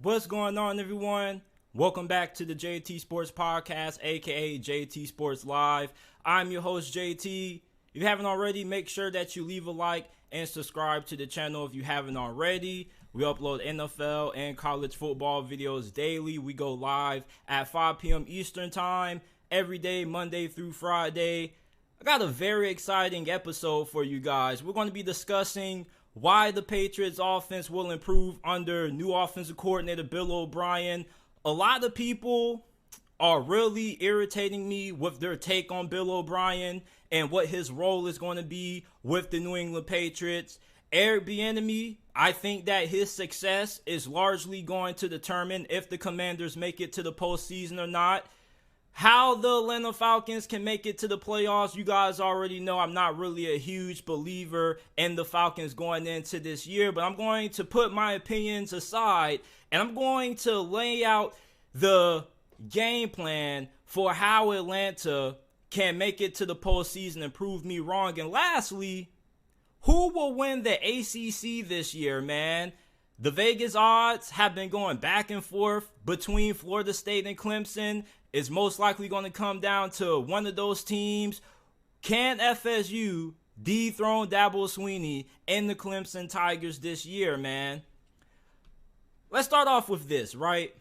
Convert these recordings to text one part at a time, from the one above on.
What's going on, everyone? Welcome back to the JT Sports Podcast, aka JT Sports Live. I'm your host, JT. If you haven't already, make sure that you leave a like and subscribe to the channel if you haven't already. We upload NFL and college football videos daily. We go live at 5 p.m. Eastern Time every day, Monday through Friday. I got a very exciting episode for you guys. We're going to be discussing why the Patriots offense will improve under new offensive coordinator Bill O'Brien. A lot of people are really irritating me with their take on Bill O'Brien and what his role is going to be with the New England Patriots. Eric Bieniemy, I think that his success is largely going to determine if the Commanders make it to the postseason or not. How the Atlanta Falcons can make it to the playoffs, you guys already know I'm not really a huge believer in the Falcons going into this year, but I'm going to put my opinions aside and I'm going to lay out the game plan for how Atlanta can make it to the postseason and prove me wrong. And lastly, who will win the ACC this year, man? The Vegas odds have been going back and forth between Florida State and Clemson. It's most likely going to come down to one of those teams. Can FSU dethrone Dabo Swinney and the Clemson Tigers this year, man? Let's start off with this, right?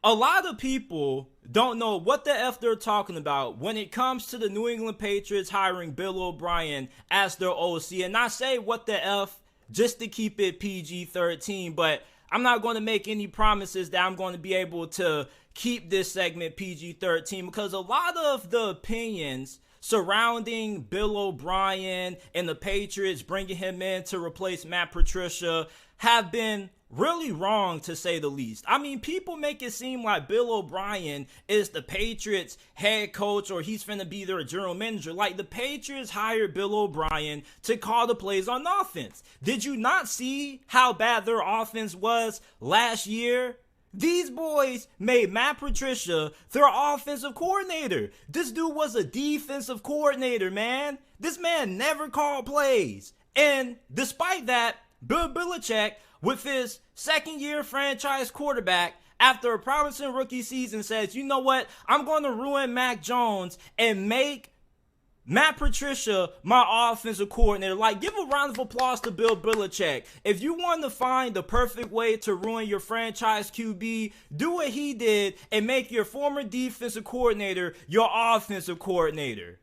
A lot of people don't know what the F they're talking about when it comes to the New England Patriots hiring Bill O'Brien as their OC. And I say what the F just to keep it PG-13, but I'm not going to make any promises that I'm going to be able to keep this segment PG-13 because a lot of the opinions surrounding Bill O'Brien and the Patriots bringing him in to replace Matt Patricia have been really wrong, to say the least. I mean, people make it seem like Bill O'Brien is the Patriots head coach or he's finna be their general manager. Like, the Patriots hired Bill O'Brien to call the plays on offense. Did you not see how bad their offense was last year? These boys made Matt Patricia their offensive coordinator. This dude was a defensive coordinator, man. This man never called plays. And despite that, Bill Belichick, with his second-year franchise quarterback, after a promising rookie season, says, you know what? I'm going to ruin Mac Jones and make Matt Patricia my offensive coordinator. Like, give a round of applause to Bill Belichick. If you want to find the perfect way to ruin your franchise QB, do what he did and make your former defensive coordinator your offensive coordinator.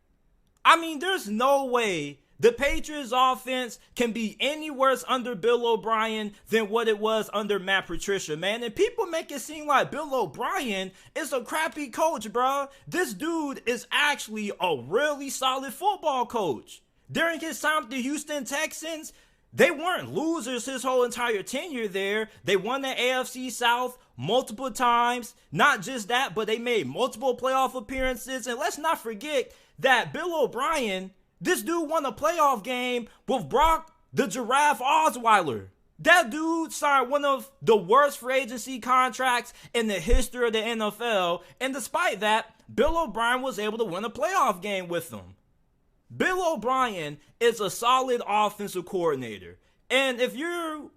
I mean, there's no way the Patriots offense can be any worse under Bill O'Brien than what it was under Matt Patricia, man. And people make it seem like Bill O'Brien is a crappy coach, bro. This dude is actually a really solid football coach. During his time with the Houston Texans, they weren't losers his whole entire tenure there. They won the AFC South multiple times. Not just that, but they made multiple playoff appearances. And let's not forget that Bill O'Brien, this dude won a playoff game with Brock the Giraffe Osweiler. That dude signed one of the worst free agency contracts in the history of the NFL. And despite that, Bill O'Brien was able to win a playoff game with them. Bill O'Brien is a solid offensive coordinator. And if you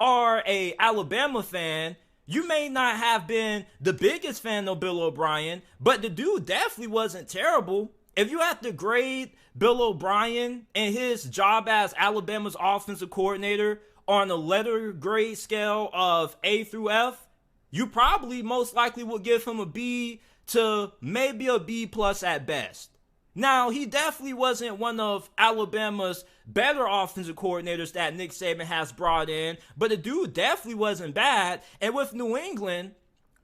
are an Alabama fan, you may not have been the biggest fan of Bill O'Brien, but the dude definitely wasn't terrible. If you have to grade Bill O'Brien and his job as Alabama's offensive coordinator on a letter grade scale of A through F, you probably most likely will give him a B to maybe a B plus at best. Now, he definitely wasn't one of Alabama's better offensive coordinators that Nick Saban has brought in, but the dude definitely wasn't bad. And with New England,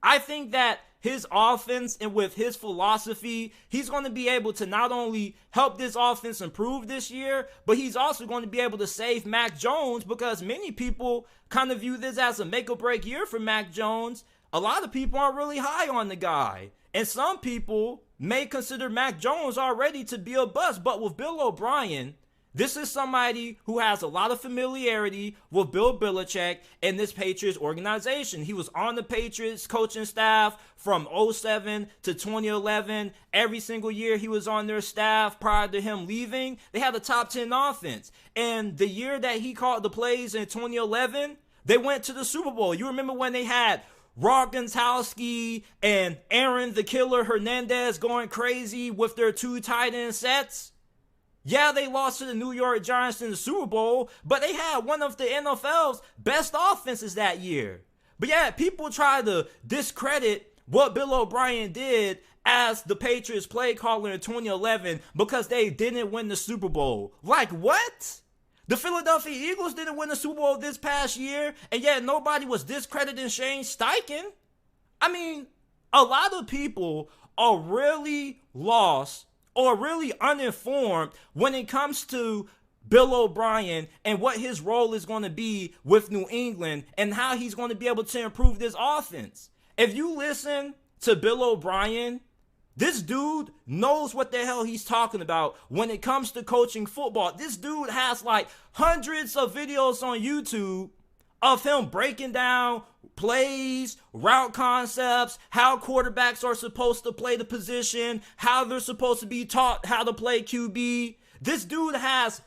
I think that his offense and with his philosophy, he's going to be able to not only help this offense improve this year, but he's also going to be able to save Mac Jones, because many people kind of view this as a make or break year for Mac Jones. A lot of people aren't really high on the guy. And some people may consider Mac Jones already to be a bust. But with Bill O'Brien, this is somebody who has a lot of familiarity with Bill Belichick and this Patriots organization. He was on the Patriots coaching staff from 2007 to 2011. Every single year he was on their staff prior to him leaving. They had a top 10 offense. And the year that he called the plays in 2011, They went to the Super Bowl. You remember when they had Gronkowski and Aaron the Killer Hernandez going crazy with their 2 tight end sets? Yeah, they lost to the New York Giants in the Super Bowl, but they had one of the NFL's best offenses that year. But yeah, people try to discredit what Bill O'Brien did as the Patriots play caller in 2011 because they didn't win the Super Bowl. Like what? The Philadelphia Eagles didn't win the Super Bowl this past year, and yet nobody was discrediting Shane Steichen? I mean, a lot of people are really lost or really uninformed when it comes to Bill O'Brien and what his role is going to be with New England and how he's going to be able to improve this offense. If you listen to Bill O'Brien, this dude knows what the hell he's talking about when it comes to coaching football. This dude has like hundreds of videos on YouTube of him breaking down plays, route concepts, how quarterbacks are supposed to play the position, how they're supposed to be taught how to play QB. This dude has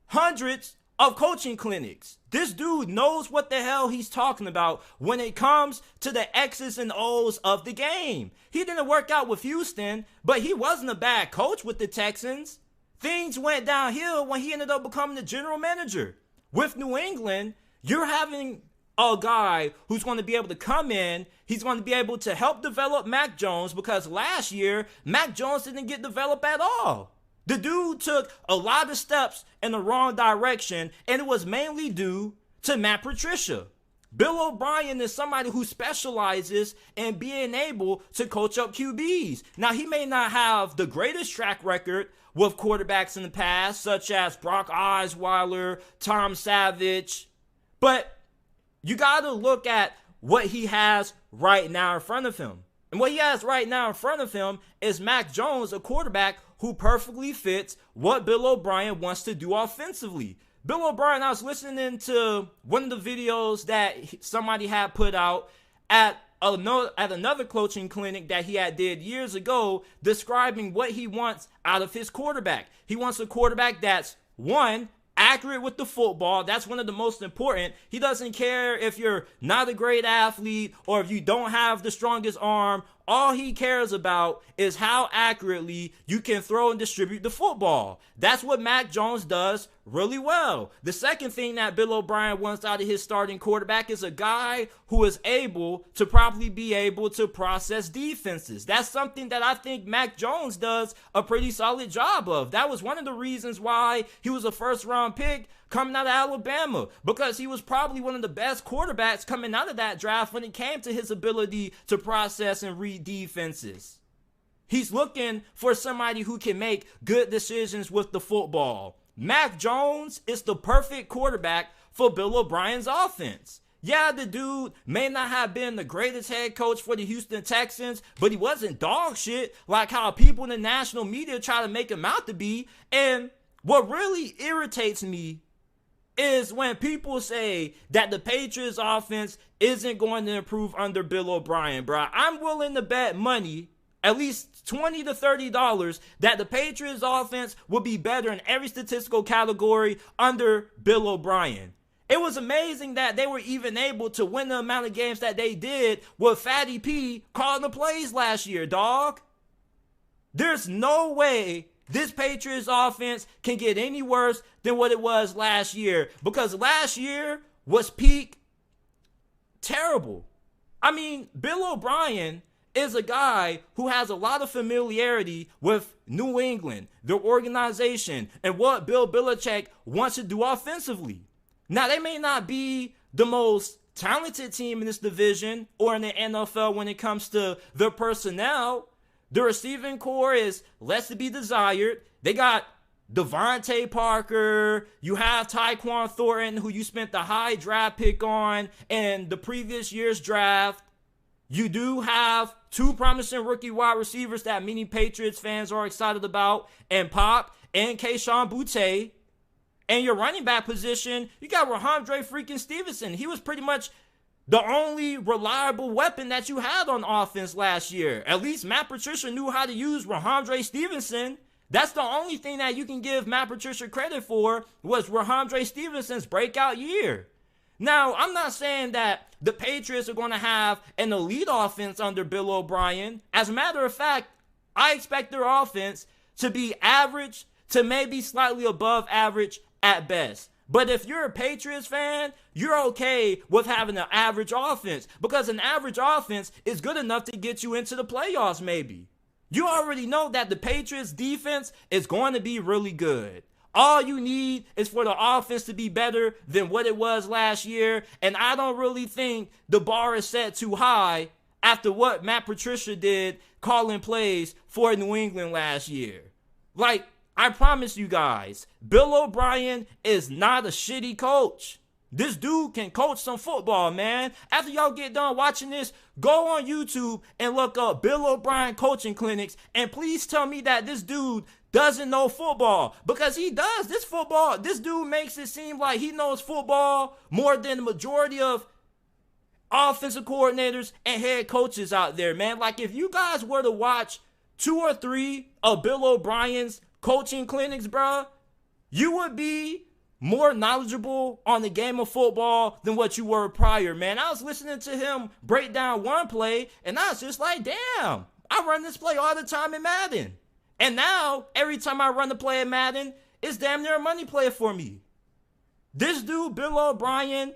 hundreds of coaching clinics. This dude knows what the hell he's talking about when it comes to the X's and O's of the game. He didn't work out with Houston, but he wasn't a bad coach with the Texans. Things went downhill when he ended up becoming the general manager. With New England, you're having a guy who's going to be able to come in. He's going to be able to help develop Mac Jones because last year, Mac Jones didn't get developed at all. The dude took a lot of steps in the wrong direction, and it was mainly due to Matt Patricia. Bill O'Brien is somebody who specializes in being able to coach up QBs. Now, he may not have the greatest track record with quarterbacks in the past, such as Brock Osweiler, Tom Savage, but you got to look at what he has right now in front of him. And what he has right now in front of him is Mac Jones, a quarterback who perfectly fits what Bill O'Brien wants to do offensively. Bill O'Brien, I was listening to one of the videos that somebody had put out at another coaching clinic that he had did years ago, describing what he wants out of his quarterback. He wants a quarterback that's, one, accurate with the football. That's one of the most important. He doesn't care if you're not a great athlete or if you don't have the strongest arm. All he cares about is how accurately you can throw and distribute the football. That's what Mac Jones does really well. The second thing that Bill O'Brien wants out of his starting quarterback is a guy who is able to properly be able to process defenses. That's something that I think Mac Jones does a pretty solid job of. That was one of the reasons why he was a first-round pick coming out of Alabama, because he was probably one of the best quarterbacks coming out of that draft when it came to his ability to process and read defenses. He's looking for somebody who can make good decisions with the football. Mac Jones is the perfect quarterback for Bill O'Brien's offense. Yeah, the dude may not have been the greatest head coach for the Houston Texans, but he wasn't dog shit like how people in the national media try to make him out to be. And what really irritates me is when people say that the Patriots offense isn't going to improve under Bill O'Brien, bro. I'm willing to bet money, at least $20 to $30, that the Patriots offense will be better in every statistical category under Bill O'Brien. It was amazing that they were even able to win the amount of games that they did with Fatty P calling the plays last year, dog. There's no way this Patriots offense can get any worse than what it was last year, because last year was peak terrible. I mean, Bill O'Brien is a guy who has a lot of familiarity with New England, their organization, and what Bill Belichick wants to do offensively. Now, they may not be the most talented team in this division or in the NFL when it comes to their personnel. The receiving core is less to be desired. They got Devontae Parker. You have Tyquan Thornton, who you spent the high draft pick on in the previous year's draft. You do have two promising rookie wide receivers that many Patriots fans are excited about, and Pop and Kayshon Boutte. And your running back position, you got Rhamondre freaking Stevenson. He was pretty much the only reliable weapon that you had on offense last year. At least Matt Patricia knew how to use Rhamondre Stevenson. That's the only thing that you can give Matt Patricia credit for, was Rhamondre Stevenson's breakout year. Now, I'm not saying that the Patriots are going to have an elite offense under Bill O'Brien. As a matter of fact, I expect their offense to be average to maybe slightly above average at best. But if you're a Patriots fan, you're okay with having an average offense because an average offense is good enough to get you into the playoffs maybe. You already know that the Patriots defense is going to be really good. All you need is for the offense to be better than what it was last year. And I don't really think the bar is set too high after what Matt Patricia did calling plays for New England last year. Like, I promise you guys, Bill O'Brien is not a shitty coach. This dude can coach some football, man. After y'all get done watching this, go on YouTube and look up Bill O'Brien coaching clinics. And please tell me that this dude doesn't know football. Because he does. This dude makes it seem like he knows football more than the majority of offensive coordinators and head coaches out there, man. Like, if you guys were to watch 2 or 3 of Bill O'Brien's coaching clinics, bro, you would be more knowledgeable on the game of football than what you were prior, man. I was listening to him break down one play, and I was just like, damn, I run this play all the time in Madden. And now, every time I run the play in Madden, it's damn near a money play for me. This dude, Bill O'Brien,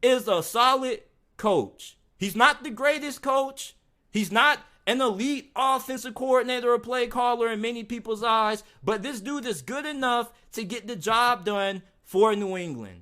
is a solid coach. He's not the greatest coach. He's not an elite offensive coordinator or play caller in many people's eyes, but this dude is good enough to get the job done for New England.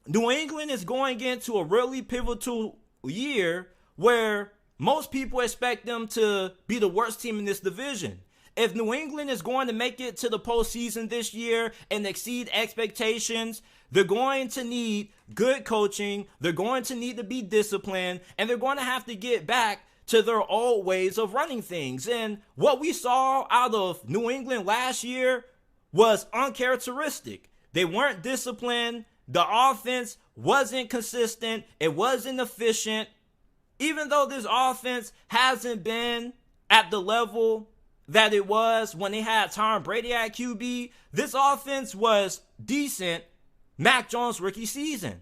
New England is going into a really pivotal year where most people expect them to be the worst team in this division. If New England is going to make it to the postseason this year and exceed expectations, they're going to need good coaching, they're going to need to be disciplined, and they're going to have to get back to their old ways of running things. And what we saw out of New England last year was uncharacteristic. They weren't disciplined. The offense wasn't consistent. It wasn't efficient. Even though this offense hasn't been at the level that it was when they had Tom Brady at QB, this offense was decent Mac Jones rookie season.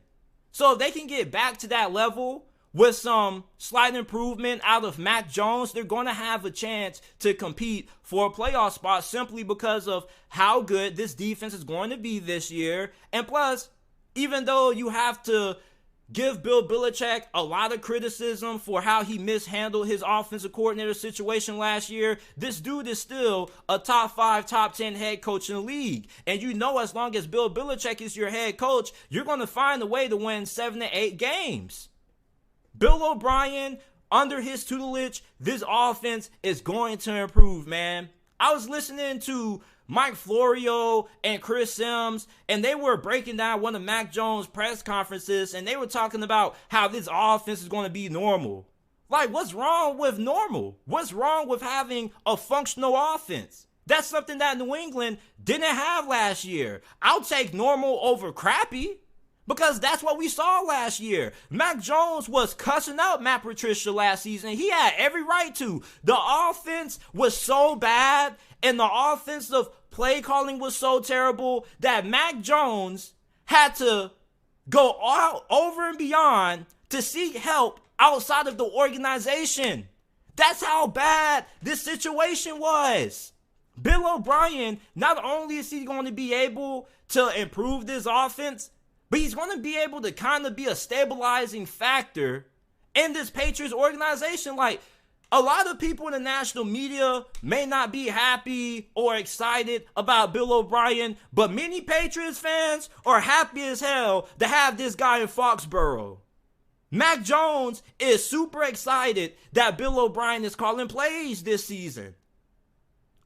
So if they can get back to that level with some slight improvement out of Mac Jones, they're going to have a chance to compete for a playoff spot simply because of how good this defense is going to be this year. And plus, even though you have to give Bill Belichick a lot of criticism for how he mishandled his offensive coordinator situation last year, this dude is still a top 5, top 10 head coach in the league. And you know, as long as Bill Belichick is your head coach, you're going to find a way to win 7 to 8 games. Bill O'Brien, under his tutelage, this offense is going to improve, man. I was listening to Mike Florio and Chris Sims, and they were breaking down one of Mac Jones' press conferences, and they were talking about how this offense is going to be normal. Like, what's wrong with normal? What's wrong with having a functional offense? That's something that New England didn't have last year. I'll take normal over crappy, because that's what we saw last year. Mac Jones was cussing out Matt Patricia last season. He had every right to. The offense was so bad and the offensive play calling was so terrible that Mac Jones had to go all over and beyond to seek help outside of the organization. That's how bad this situation was. Bill O'Brien, not only is he going to be able to improve this offense, but he's going to be able to kind of be a stabilizing factor in this Patriots organization. Like, a lot of people in the national media may not be happy or excited about Bill O'Brien, but many Patriots fans are happy as hell to have this guy in Foxborough. Mac Jones is super excited that Bill O'Brien is calling plays this season.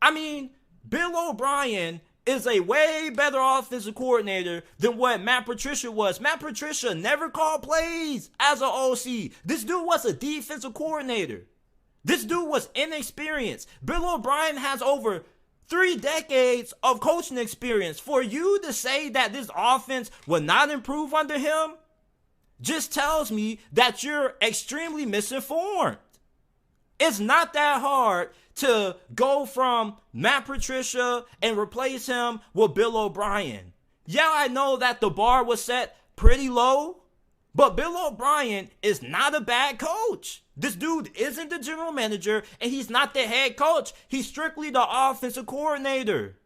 I mean, Bill O'Brien is a way better offensive coordinator than what Matt Patricia was. Matt Patricia never called plays as an OC. This dude was a defensive coordinator. This dude was inexperienced. Bill O'Brien has over 3 decades of coaching experience. For you to say that this offense will not improve under him just tells me that you're extremely misinformed. It's not that hard to go from Matt Patricia and replace him with Bill O'Brien. Yeah, I know that the bar was set pretty low, But Bill O'Brien is not a bad coach. This dude isn't the general manager, and he's not the head coach. He's strictly the offensive coordinator.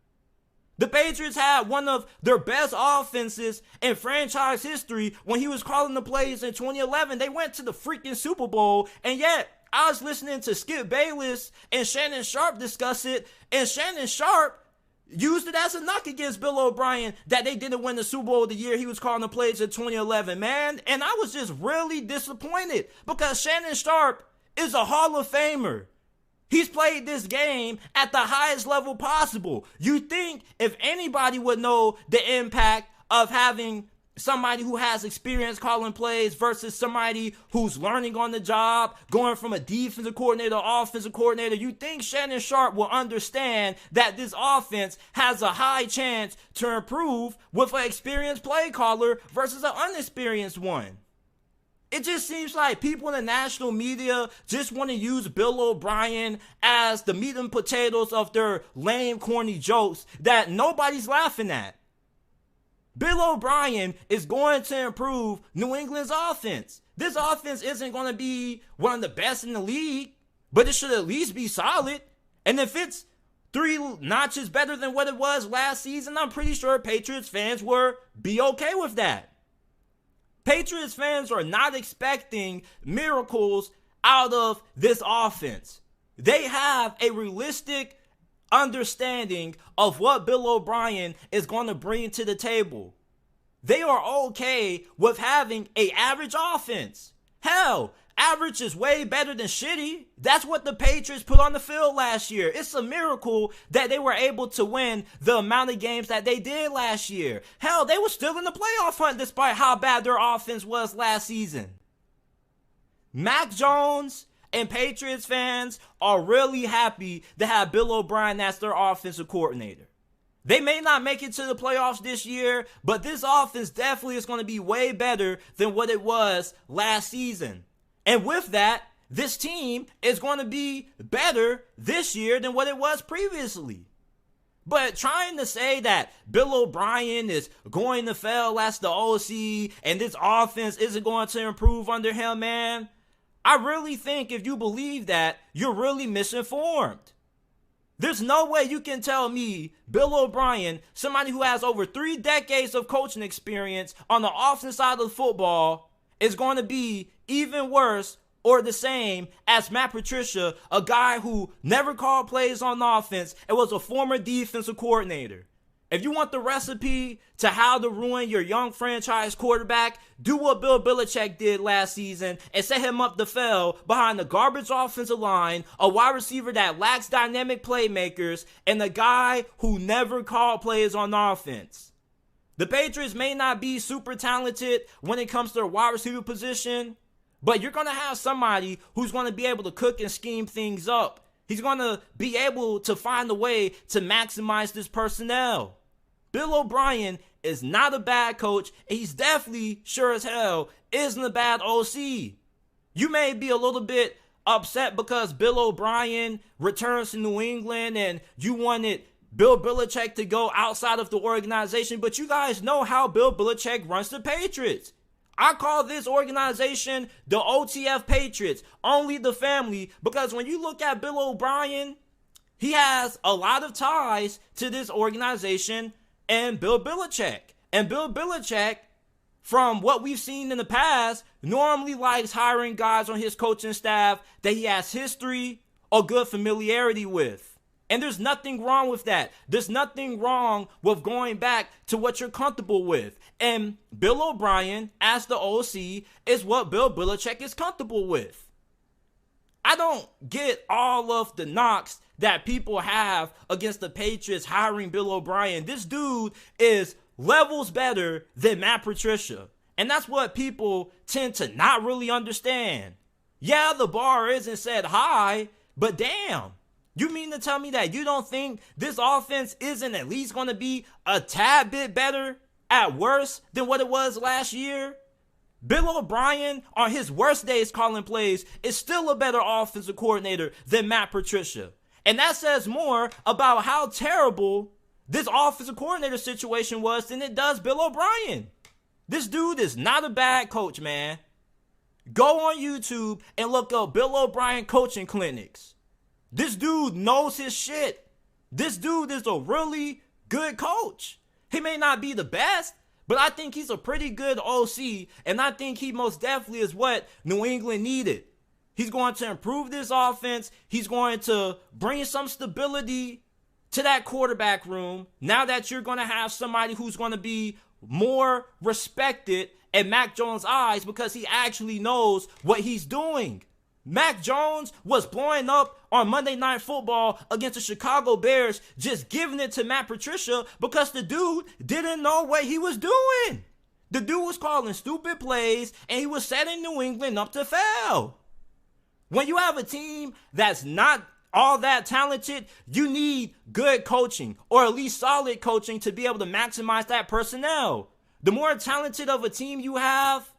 The Patriots had one of their best offenses in franchise history when he was calling the plays in 2011. They went to the freaking Super Bowl, and yet I was listening to Skip Bayless and Shannon Sharp discuss it, and Shannon Sharp used it as a knock against Bill O'Brien that they didn't win the Super Bowl the year he was calling the plays in 2011, man. And I was just really disappointed because Shannon Sharp is a Hall of Famer. He's played this game at the highest level possible. You think if anybody would know the impact of having somebody who has experience calling plays versus somebody who's learning on the job, going from a defensive coordinator to offensive coordinator, you think Shannon Sharp will understand that this offense has a high chance to improve with an experienced play caller versus an unexperienced one. It just seems like people in the national media just want to use Bill O'Brien as the meat and potatoes of their lame, corny jokes that nobody's laughing at. Bill O'Brien is going to improve New England's offense. This offense isn't going to be one of the best in the league, but it should at least be solid. And if it's 3 notches better than what it was last season, I'm pretty sure Patriots fans will be okay with that. Patriots fans are not expecting miracles out of this offense. They have a realistic understanding of what Bill O'Brien is going to bring to the table. They are okay with having an average offense. Hell, average is way better than shitty. That's what the Patriots put on the field last year. It's a miracle that they were able to win the amount of games that they did last year. Hell, they were still in the playoff hunt despite how bad their offense was last season. Mac Jones and Patriots fans are really happy to have Bill O'Brien as their offensive coordinator. They may not make it to the playoffs this year, but this offense definitely is going to be way better than what it was last season. And with that, this team is going to be better this year than what it was previously. But trying to say that Bill O'Brien is going to fail as the OC and this offense isn't going to improve under him, man, I really think if you believe that, you're really misinformed. There's no way you can tell me Bill O'Brien, somebody who has over 3 decades of coaching experience on the offensive side of football, is going to be even worse or the same as Matt Patricia, a guy who never called plays on offense and was a former defensive coordinator. If you want the recipe to how to ruin your young franchise quarterback, do what Bill Belichick did last season and set him up to fail behind the garbage offensive line, a wide receiver that lacks dynamic playmakers, and a guy who never called plays on offense. The Patriots may not be super talented when it comes to their wide receiver position, but you're going to have somebody who's going to be able to cook and scheme things up. He's going to be able to find a way to maximize this personnel. Bill O'Brien is not a bad coach, and he's definitely, sure as hell, isn't a bad OC. You may be a little bit upset because Bill O'Brien returns to New England and you wanted Bill Belichick to go outside of the organization, but you guys know how Bill Belichick runs the Patriots. I call this organization the OTF Patriots, only the family, because when you look at Bill O'Brien, he has a lot of ties to this organization and Bill Belichick. And Bill Belichick, from what we've seen in the past, normally likes hiring guys on his coaching staff that he has history or good familiarity with. And there's nothing wrong with that. There's nothing wrong with going back to what you're comfortable with. And Bill O'Brien, as the OC, is what Bill Belichick is comfortable with. I don't get all of the knocks that people have against the Patriots hiring Bill O'Brien. This dude is levels better than Matt Patricia. And that's what people tend to not really understand. Yeah, the bar isn't set high, but damn. You mean to tell me that you don't think this offense isn't at least going to be a tad bit better at worst than what it was last year? Bill O'Brien, on his worst days calling plays, is still a better offensive coordinator than Matt Patricia. And that says more about how terrible this offensive coordinator situation was than it does Bill O'Brien. This dude is not a bad coach, man. Go on YouTube and look up Bill O'Brien coaching clinics. This dude knows his shit. This dude is a really good coach. He may not be the best, but I think he's a pretty good OC, and I think he most definitely is what New England needed. He's going to improve this offense. He's going to bring some stability to that quarterback room. Now that you're going to have somebody who's going to be more respected in Mac Jones' eyes because he actually knows what he's doing. Mac Jones was blowing up on Monday Night Football against the Chicago Bears, just giving it to Matt Patricia because the dude didn't know what he was doing. The dude was calling stupid plays, and he was setting New England up to fail. When you have a team that's not all that talented, you need good coaching, or at least solid coaching, to be able to maximize that personnel. The more talented of a team you have,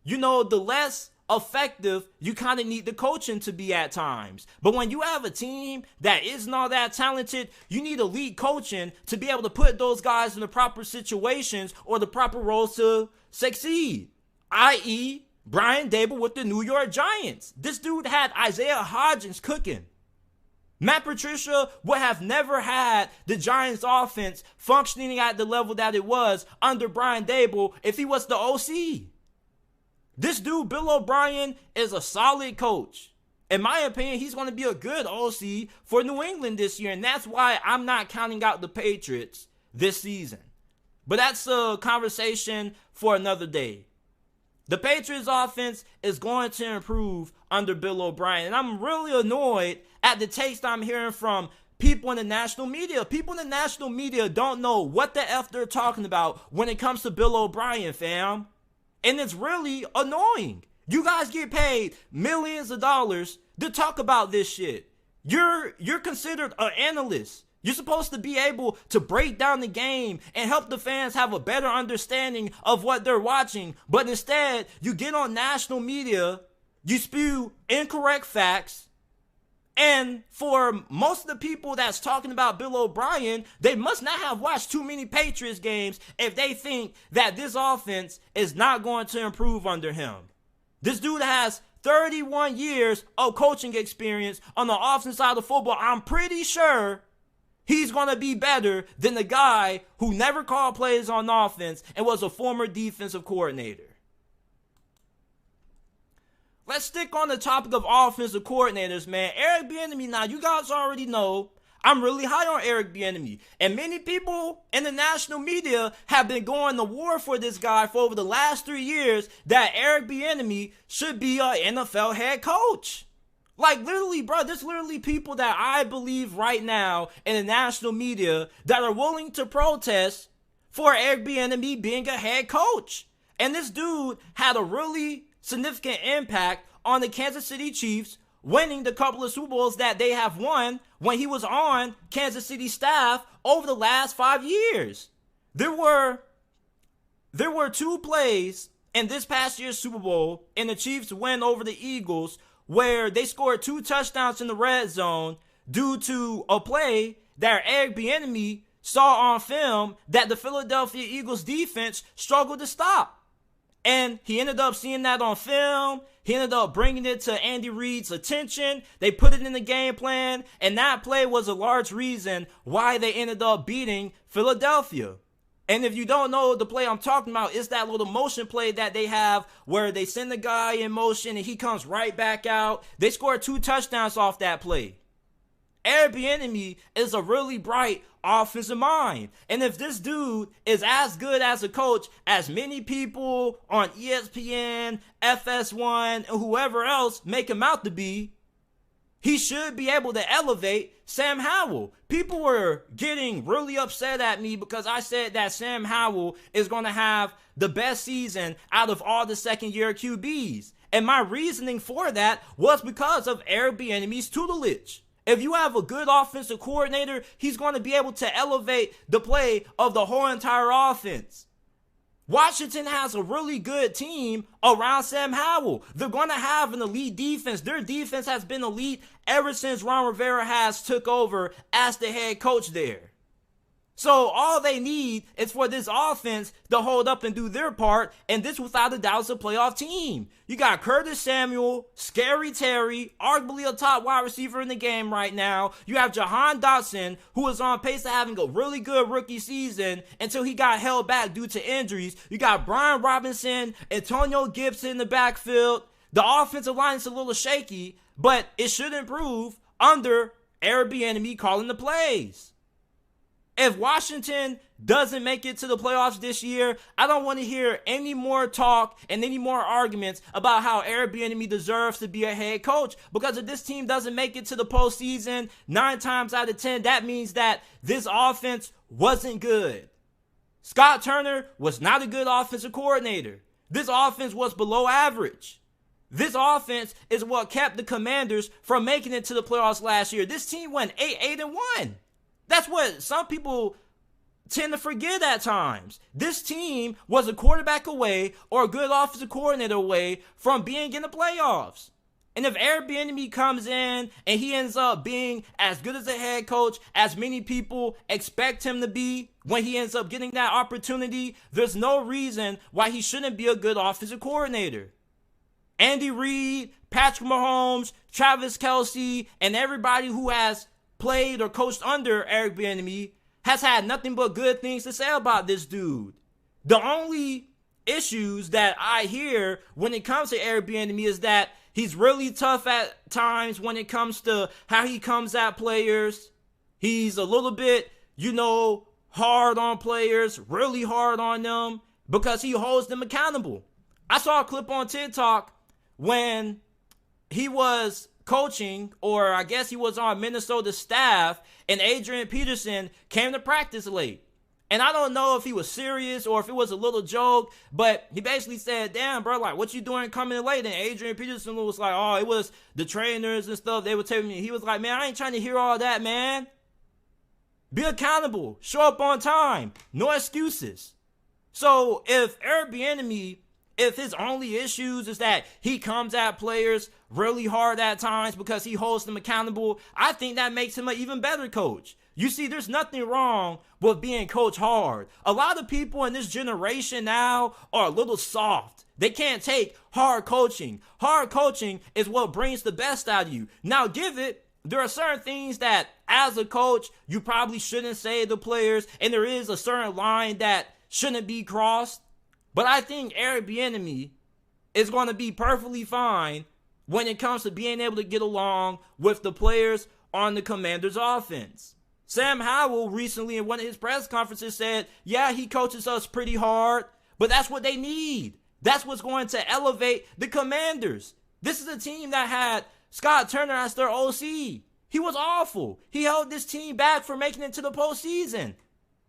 the less effective you kind of need the coaching to be at times. But when you have a team that isn't all that talented, you need elite coaching to be able to put those guys in the proper situations or the proper roles to succeed. I.e., Brian Dabo with the New York Giants. This dude had Isaiah Hodgins cooking. Matt Patricia would have never had the Giants offense functioning at the level that it was under Brian Dabo if he was the OC. This dude, Bill O'Brien, is a solid coach. In my opinion, he's going to be a good OC for New England this year, and that's why I'm not counting out the Patriots this season. But that's a conversation for another day. The Patriots offense is going to improve under Bill O'Brien, and I'm really annoyed at the takes I'm hearing from people in the national media. People in the national media don't know what the F they're talking about when it comes to Bill O'Brien, fam. And it's really annoying. You guys get paid millions of dollars to talk about this shit. You're considered an analyst. You're supposed to be able to break down the game and help the fans have a better understanding of what they're watching. But instead, you get on national media, you spew incorrect facts, and for most of the people that's talking about Bill O'Brien, they must not have watched too many Patriots games if they think that this offense is not going to improve under him. This dude has 31 years of coaching experience on the offensive side of football. I'm pretty sure he's going to be better than the guy who never called plays on offense and was a former defensive coordinator. Let's stick on the topic of offensive coordinators, man. Eric Bieniemy, now you guys already know I'm really high on Eric Bieniemy. And many people in the national media have been going to war for this guy for over the last 3 years that Eric Bieniemy should be an NFL head coach. Like, literally, bro, there's literally people that I believe right now in the national media that are willing to protest for Eric Bieniemy being a head coach. And this dude had a really significant impact on the Kansas City Chiefs, winning the couple of Super Bowls that they have won when he was on Kansas City staff over the last 5 years. There were 2 plays in this past year's Super Bowl in the Chiefs' win over the Eagles where they scored 2 touchdowns in the red zone due to a play that Eric Bieniemy saw on film that the Philadelphia Eagles defense struggled to stop. And he ended up seeing that on film. He ended up bringing it to Andy Reid's attention. They put it in the game plan. And that play was a large reason why they ended up beating Philadelphia. And if you don't know the play I'm talking about, it's that little motion play that they have where they send the guy in motion and he comes right back out. They scored 2 touchdowns off that play. Eric Bieniemy is a really bright offensive mind. And if this dude is as good as a coach as many people on ESPN, FS1, and whoever else make him out to be, he should be able to elevate Sam Howell. People were getting really upset at me because I said that Sam Howell is going to have the best season out of all the second-year QBs. And my reasoning for that was because of Eric Bieniemy's tutelage. If you have a good offensive coordinator, he's going to be able to elevate the play of the whole entire offense. Washington has a really good team around Sam Howell. They're going to have an elite defense. Their defense has been elite ever since Ron Rivera has took over as the head coach there. So all they need is for this offense to hold up and do their part, and this without a doubt is a playoff team. You got Curtis Samuel, Scary Terry, arguably a top wide receiver in the game right now. You have Jahan Dotson, who is on pace to having a really good rookie season until he got held back due to injuries. You got Brian Robinson, Antonio Gibson in the backfield. The offensive line is a little shaky, but it should improve under Eric Bieniemy calling the plays. If Washington doesn't make it to the playoffs this year, I don't want to hear any more talk and any more arguments about how Eric Bieniemy deserves to be a head coach. Because if this team doesn't make it to the postseason, 9 times out of 10, that means that this offense wasn't good. Scott Turner was not a good offensive coordinator. This offense was below average. This offense is what kept the Commanders from making it to the playoffs last year. This team went 8-1. That's what some people tend to forget at times. This team was a quarterback away or a good offensive coordinator away from being in the playoffs. And if Eric Bieniemy comes in and he ends up being as good as a head coach as many people expect him to be when he ends up getting that opportunity, there's no reason why he shouldn't be a good offensive coordinator. Andy Reid, Patrick Mahomes, Travis Kelce, and everybody who has played or coached under Eric Bieniemy has had nothing but good things to say about this dude. The only issues that I hear when it comes to Eric Bieniemy is that he's really tough at times when it comes to how he comes at players. He's a little bit, hard on players, really hard on them because he holds them accountable. I saw a clip on TikTok when he was coaching, or I guess he was on Minnesota staff, and Adrian Peterson came to practice late. And I don't know if he was serious or if it was a little joke, but he basically said, damn, bro, like, what you doing coming in late? And Adrian Peterson was like, oh, it was the trainers and stuff. They were telling me. He was like, man, I ain't trying to hear all that, man. Be accountable. Show up on time. No excuses. So if Eric Bieniemy, if his only issues is that he comes at players really hard at times because he holds them accountable, I think that makes him an even better coach. You see, there's nothing wrong with being coached hard. A lot of people in this generation now are a little soft. They can't take hard coaching. Hard coaching is what brings the best out of you. Now, there are certain things that as a coach, you probably shouldn't say to players, and there is a certain line that shouldn't be crossed. But I think Eric Bieniemy is going to be perfectly fine when it comes to being able to get along with the players on the Commanders' offense. Sam Howell recently in one of his press conferences said, yeah, he coaches us pretty hard, but that's what they need. That's what's going to elevate the Commanders. This is a team that had Scott Turner as their OC. He was awful. He held this team back from making it to the postseason.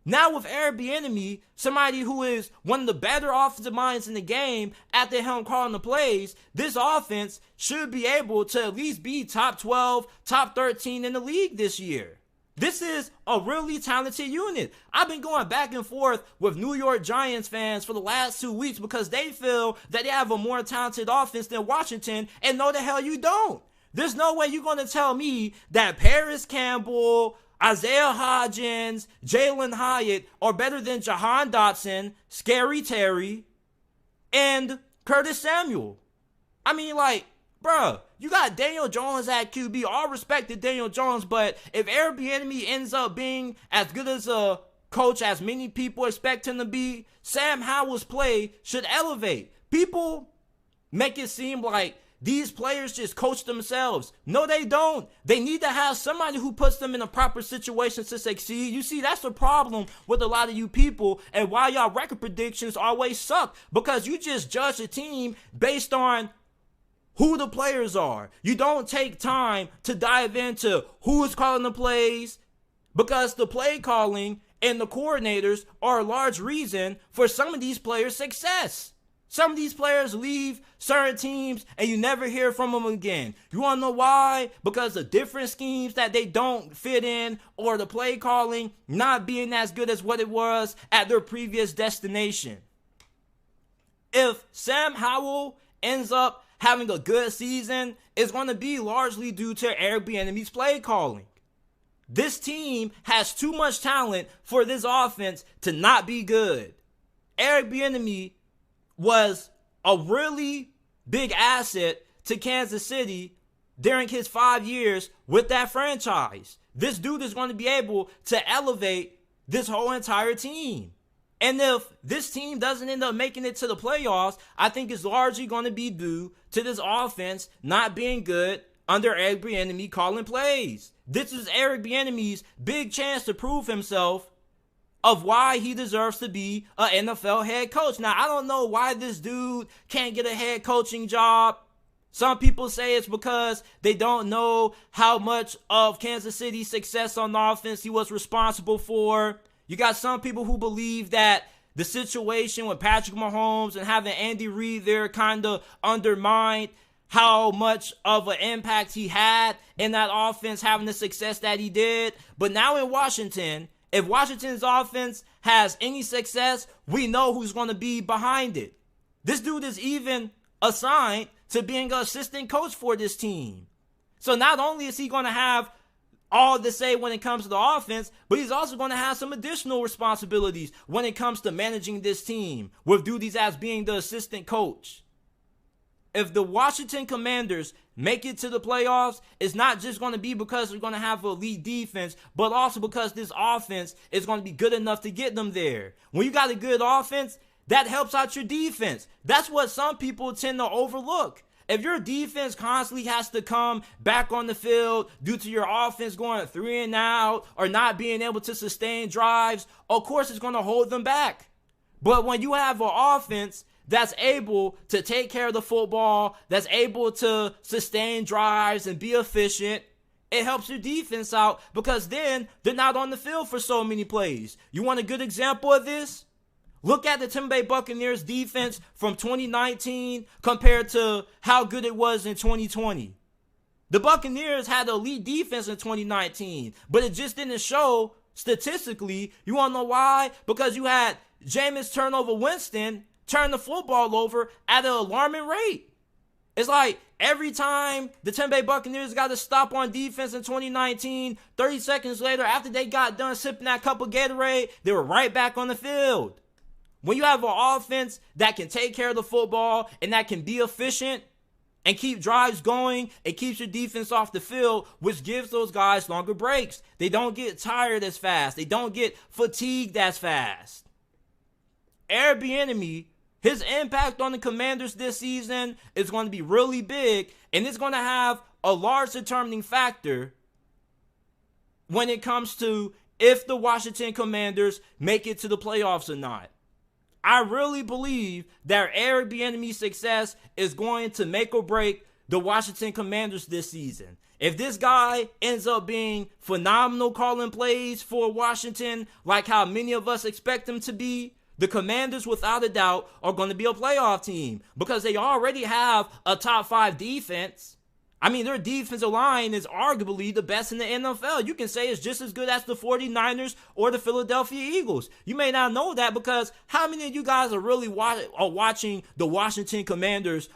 Now with Eric Bieniemy, somebody who is one of the better offensive minds in the game at the helm calling the plays, this offense should be able to at least be top 12, top 13 in the league this year. This is a really talented unit. I've been going back and forth with New York Giants fans for the last 2 weeks because they feel that they have a more talented offense than Washington, and no the hell you don't. There's no way you're going to tell me that Paris Campbell, Isaiah Hodgins, Jalen Hyatt are better than Jahan Dotson, Scary Terry, and Curtis Samuel. I mean, bruh, you got Daniel Jones at QB. All respect to Daniel Jones, but if Eric Bieniemy ends up being as good as a coach as many people expect him to be, Sam Howell's play should elevate. People make it seem like these players just coach themselves. No, they don't. They need to have somebody who puts them in a proper situation to succeed. You see, that's the problem with a lot of you people and why y'all record predictions always suck, because you just judge a team based on who the players are. You don't take time to dive into who is calling the plays, because the play calling and the coordinators are a large reason for some of these players' success. Some of these players leave certain teams and you never hear from them again. You want to know why? Because of different schemes that they don't fit in, or the play calling not being as good as what it was at their previous destination. If Sam Howell ends up having a good season, it's going to be largely due to Eric Bieniemy's play calling. This team has too much talent for this offense to not be good. Eric Bieniemy was a really big asset to Kansas City during his 5 years with that franchise. This dude is going to be able to elevate this whole entire team. And if this team doesn't end up making it to the playoffs, I think it's largely going to be due to this offense not being good under Eric Bieniemy calling plays. This is Eric Bieniemy's big chance to prove himself of why he deserves to be an NFL head coach. Now, I don't know why this dude can't get a head coaching job. Some people say it's because they don't know how much of Kansas City's success on offense he was responsible for. You got some people who believe that the situation with Patrick Mahomes and having Andy Reid there kind of undermined how much of an impact he had in that offense, having the success that he did. But now in Washington, if Washington's offense has any success, we know who's going to be behind it. This dude is even assigned to being an assistant coach for this team. So not only is he going to have all to say when it comes to the offense, but he's also going to have some additional responsibilities when it comes to managing this team, with duties as being the assistant coach. If the Washington Commanders make it to the playoffs, it's not just going to be because they're going to have an elite defense, but also because this offense is going to be good enough to get them there. When you got a good offense, that helps out your defense. That's what some people tend to overlook. If your defense constantly has to come back on the field due to your offense going 3 and out or not being able to sustain drives, of course it's going to hold them back. But when you have an offense that's able to take care of the football, that's able to sustain drives and be efficient, it helps your defense out because then they're not on the field for so many plays. You want a good example of this? Look at the Tampa Bay Buccaneers defense from 2019 compared to how good it was in 2020. The Buccaneers had an elite defense in 2019, but it just didn't show statistically. You want to know why? Because you had Jameis Turnover Winston turn the football over at an alarming rate. It's like every time the Tampa Bay Buccaneers got to stop on defense in 2019, 30 seconds later, after they got done sipping that cup of Gatorade, they were right back on the field. When you have an offense that can take care of the football and that can be efficient and keep drives going, it keeps your defense off the field, which gives those guys longer breaks. They don't get tired as fast. They don't get fatigued as fast. Eric Bieniemy, his impact on the Commanders this season is going to be really big, and it's going to have a large determining factor when it comes to if the Washington Commanders make it to the playoffs or not. I really believe that Eric Bieniemy's success is going to make or break the Washington Commanders this season. If this guy ends up being phenomenal calling plays for Washington, like how many of us expect him to be, the Commanders, without a doubt, are going to be a playoff team because they already have a top 5 defense. I mean, their defensive line is arguably the best in the NFL. You can say it's just as good as the 49ers or the Philadelphia Eagles. You may not know that because how many of you guys are really watching the Washington Commanders?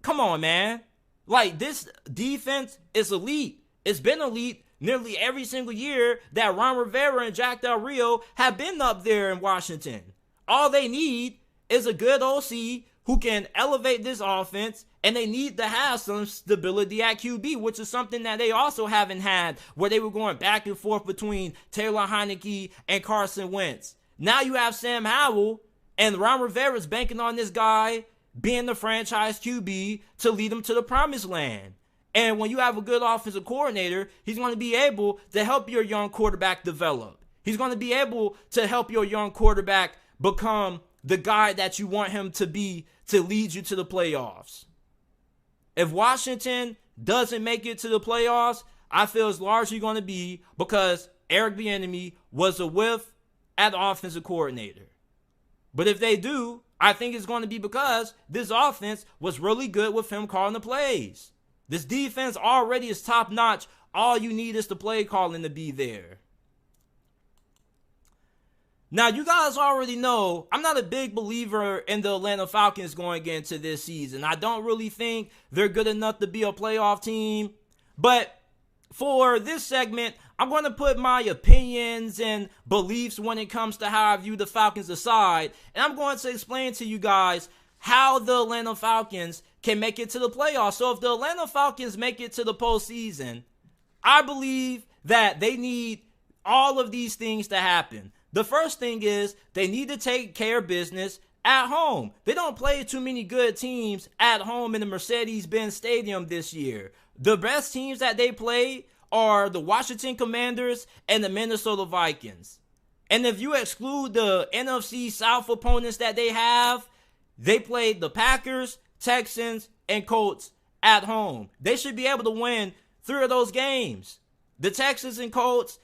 Come on, man. Like, this defense is elite. It's been elite nearly every single year that Ron Rivera and Jack Del Rio have been up there in Washington. All they need is a good OC who can elevate this offense, and they need to have some stability at QB, which is something that they also haven't had, where they were going back and forth between Taylor Heinicke and Carson Wentz. Now you have Sam Howell, and Ron Rivera's banking on this guy being the franchise QB to lead them to the promised land. And when you have a good offensive coordinator, he's going to be able to help your young quarterback develop. He's going to be able to help your young quarterback become the guy that you want him to be to lead you to the playoffs. If Washington doesn't make it to the playoffs, I feel it's largely going to be because Eric Bieniemy was a whiff at offensive coordinator. But if they do, I think it's going to be because this offense was really good with him calling the plays. This defense already is top notch. All you need is the play calling to be there. Now, you guys already know I'm not a big believer in the Atlanta Falcons going into this season. I don't really think they're good enough to be a playoff team. But for this segment, I'm going to put my opinions and beliefs when it comes to how I view the Falcons aside, and I'm going to explain to you guys how the Atlanta Falcons can make it to the playoffs. So if the Atlanta Falcons make it to the postseason, I believe that they need all of these things to happen. The first thing is they need to take care of business at home. They don't play too many good teams at home in the Mercedes-Benz Stadium this year. The best teams that they play are the Washington Commanders and the Minnesota Vikings. And if you exclude the NFC South opponents that they have, they played the Packers, Texans, and Colts at home. They should be able to win 3 of those games. The Texans and Colts,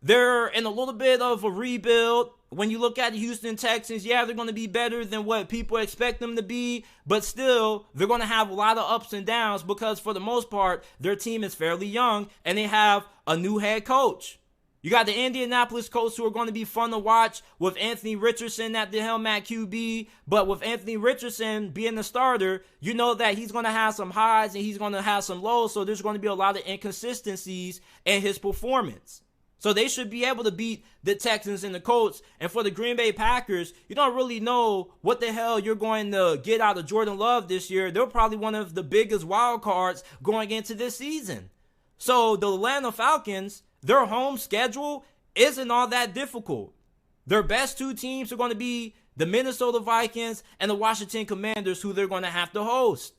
they're in a little bit of a rebuild. When you look at the Houston Texans, yeah, they're going to be better than what people expect them to be, but still, they're going to have a lot of ups and downs because for the most part, their team is fairly young and they have a new head coach. You got the Indianapolis Colts who are going to be fun to watch with Anthony Richardson at the helm at QB, but with Anthony Richardson being the starter, you know that he's going to have some highs and he's going to have some lows, so there's going to be a lot of inconsistencies in his performance. So they should be able to beat the Texans and the Colts. And for the Green Bay Packers, you don't really know what the hell you're going to get out of Jordan Love this year. They're probably one of the biggest wild cards going into this season. So the Atlanta Falcons, their home schedule isn't all that difficult. Their best 2 teams are going to be the Minnesota Vikings and the Washington Commanders, who they're going to have to host.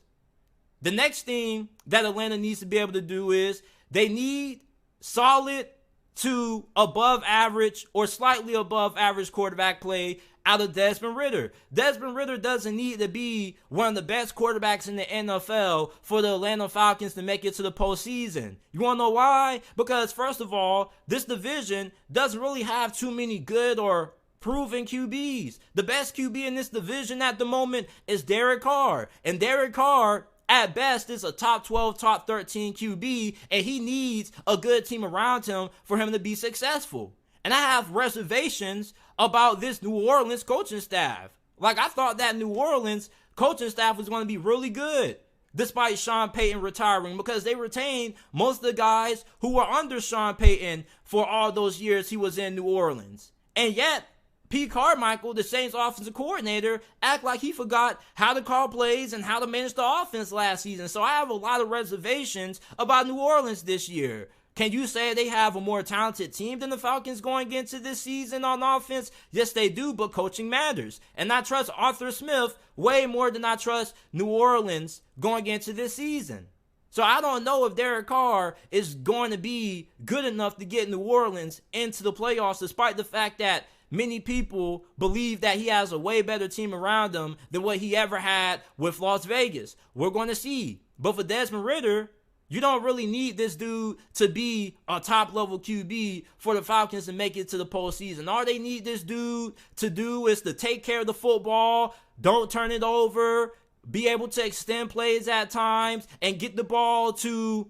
The next thing that Atlanta needs to be able to do is they need solid to above average or slightly above average quarterback play out of Desmond Ridder. Desmond Ridder doesn't need to be one of the best quarterbacks in the NFL for the Atlanta Falcons to make it to the postseason. You want to know why? Because first of all, this division doesn't really have too many good or proven QBs. The best QB in this division at the moment is Derek Carr. And Derek Carr, at best, is a top 12, top 13 QB, and he needs a good team around him for him to be successful. And I have reservations about this New Orleans coaching staff. Like, I thought that New Orleans coaching staff was going to be really good, despite Sean Payton retiring, because they retained most of the guys who were under Sean Payton for all those years he was in New Orleans. And yet, Pete Carmichael, the Saints offensive coordinator, act like he forgot how to call plays and how to manage the offense last season. So I have a lot of reservations about New Orleans this year. Can you say they have a more talented team than the Falcons going into this season on offense? Yes, they do, but coaching matters. And I trust Arthur Smith way more than I trust New Orleans going into this season. So I don't know if Derek Carr is going to be good enough to get New Orleans into the playoffs, despite the fact that many people believe that he has a way better team around him than what he ever had with Las Vegas. We're going to see. But for Desmond Ridder, you don't really need this dude to be a top-level QB for the Falcons to make it to the postseason. All they need this dude to do is to take care of the football, don't turn it over, be able to extend plays at times, and get the ball to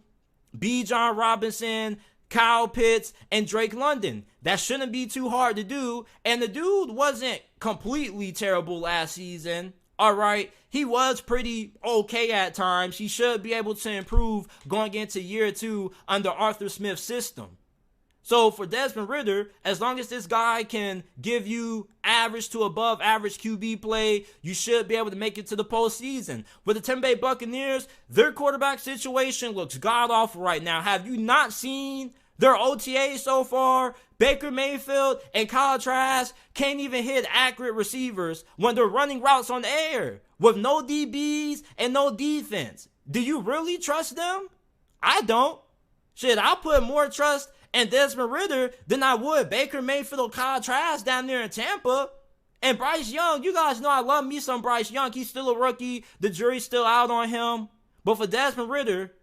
Bijan Robinson, Kyle Pitts, and Drake London. That shouldn't be too hard to do. And the dude wasn't completely terrible last season. All right, he was pretty okay at times. He should be able to improve going into year 2 under Arthur Smith's system. So for Desmond Ridder, as long as this guy can give you average to above average QB play, you should be able to make it to the postseason. With the Tampa Bay Buccaneers, their quarterback situation looks god-awful right now. Have you not seen their OTA so far? Baker Mayfield and Kyle Trask can't even hit accurate receivers when they're running routes on the air with no DBs and no defense. Do you really trust them? I don't. Shit, I'll put more trust in Desmond Ridder than I would Baker Mayfield or Kyle Trask down there in Tampa. And Bryce Young, you guys know I love me some Bryce Young. He's still a rookie. The jury's still out on him. But for Desmond Ridder,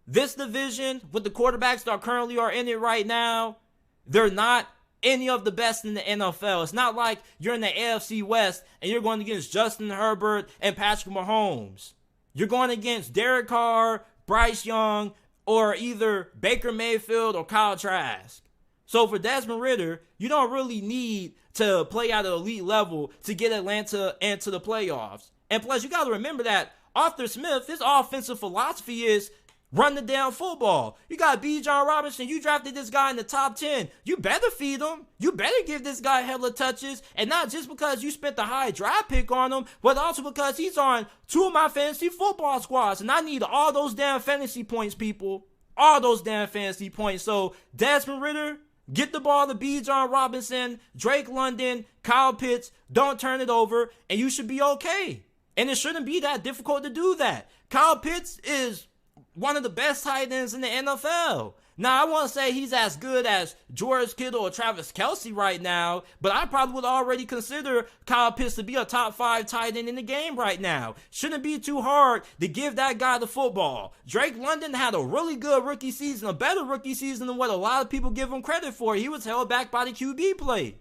this division with the quarterbacks that currently are in it right now, they're not any of the best in the NFL. It's not like you're in the AFC West and you're going against Justin Herbert and Patrick Mahomes. You're going against Derek Carr, Bryce Young, or either Baker Mayfield or Kyle Trask. So for Desmond Ridder, you don't really need to play at an elite level to get Atlanta into the playoffs. And plus, you got to remember that Arthur Smith, his offensive philosophy is Run the damn football. You got Bijan Robinson. You drafted this guy in the top 10. You better feed him. You better give this guy hella touches. And not just because you spent the high draft pick on him, but also because he's on 2 of my fantasy football squads. And I need all those damn fantasy points, people. All those damn fantasy points. So, Desmond Ridder, get the ball to Bijan Robinson, Drake London, Kyle Pitts. Don't turn it over, and you should be okay. And it shouldn't be that difficult to do that. Kyle Pitts is one of the best tight ends in the NFL. Now, I won't say he's as good as George Kittle or Travis Kelce right now, but I probably would already consider Kyle Pitts to be a top 5 tight end in the game right now. Shouldn't be too hard to give that guy the football. Drake London had a really good rookie season, a better rookie season than what a lot of people give him credit for. He was held back by the QB play.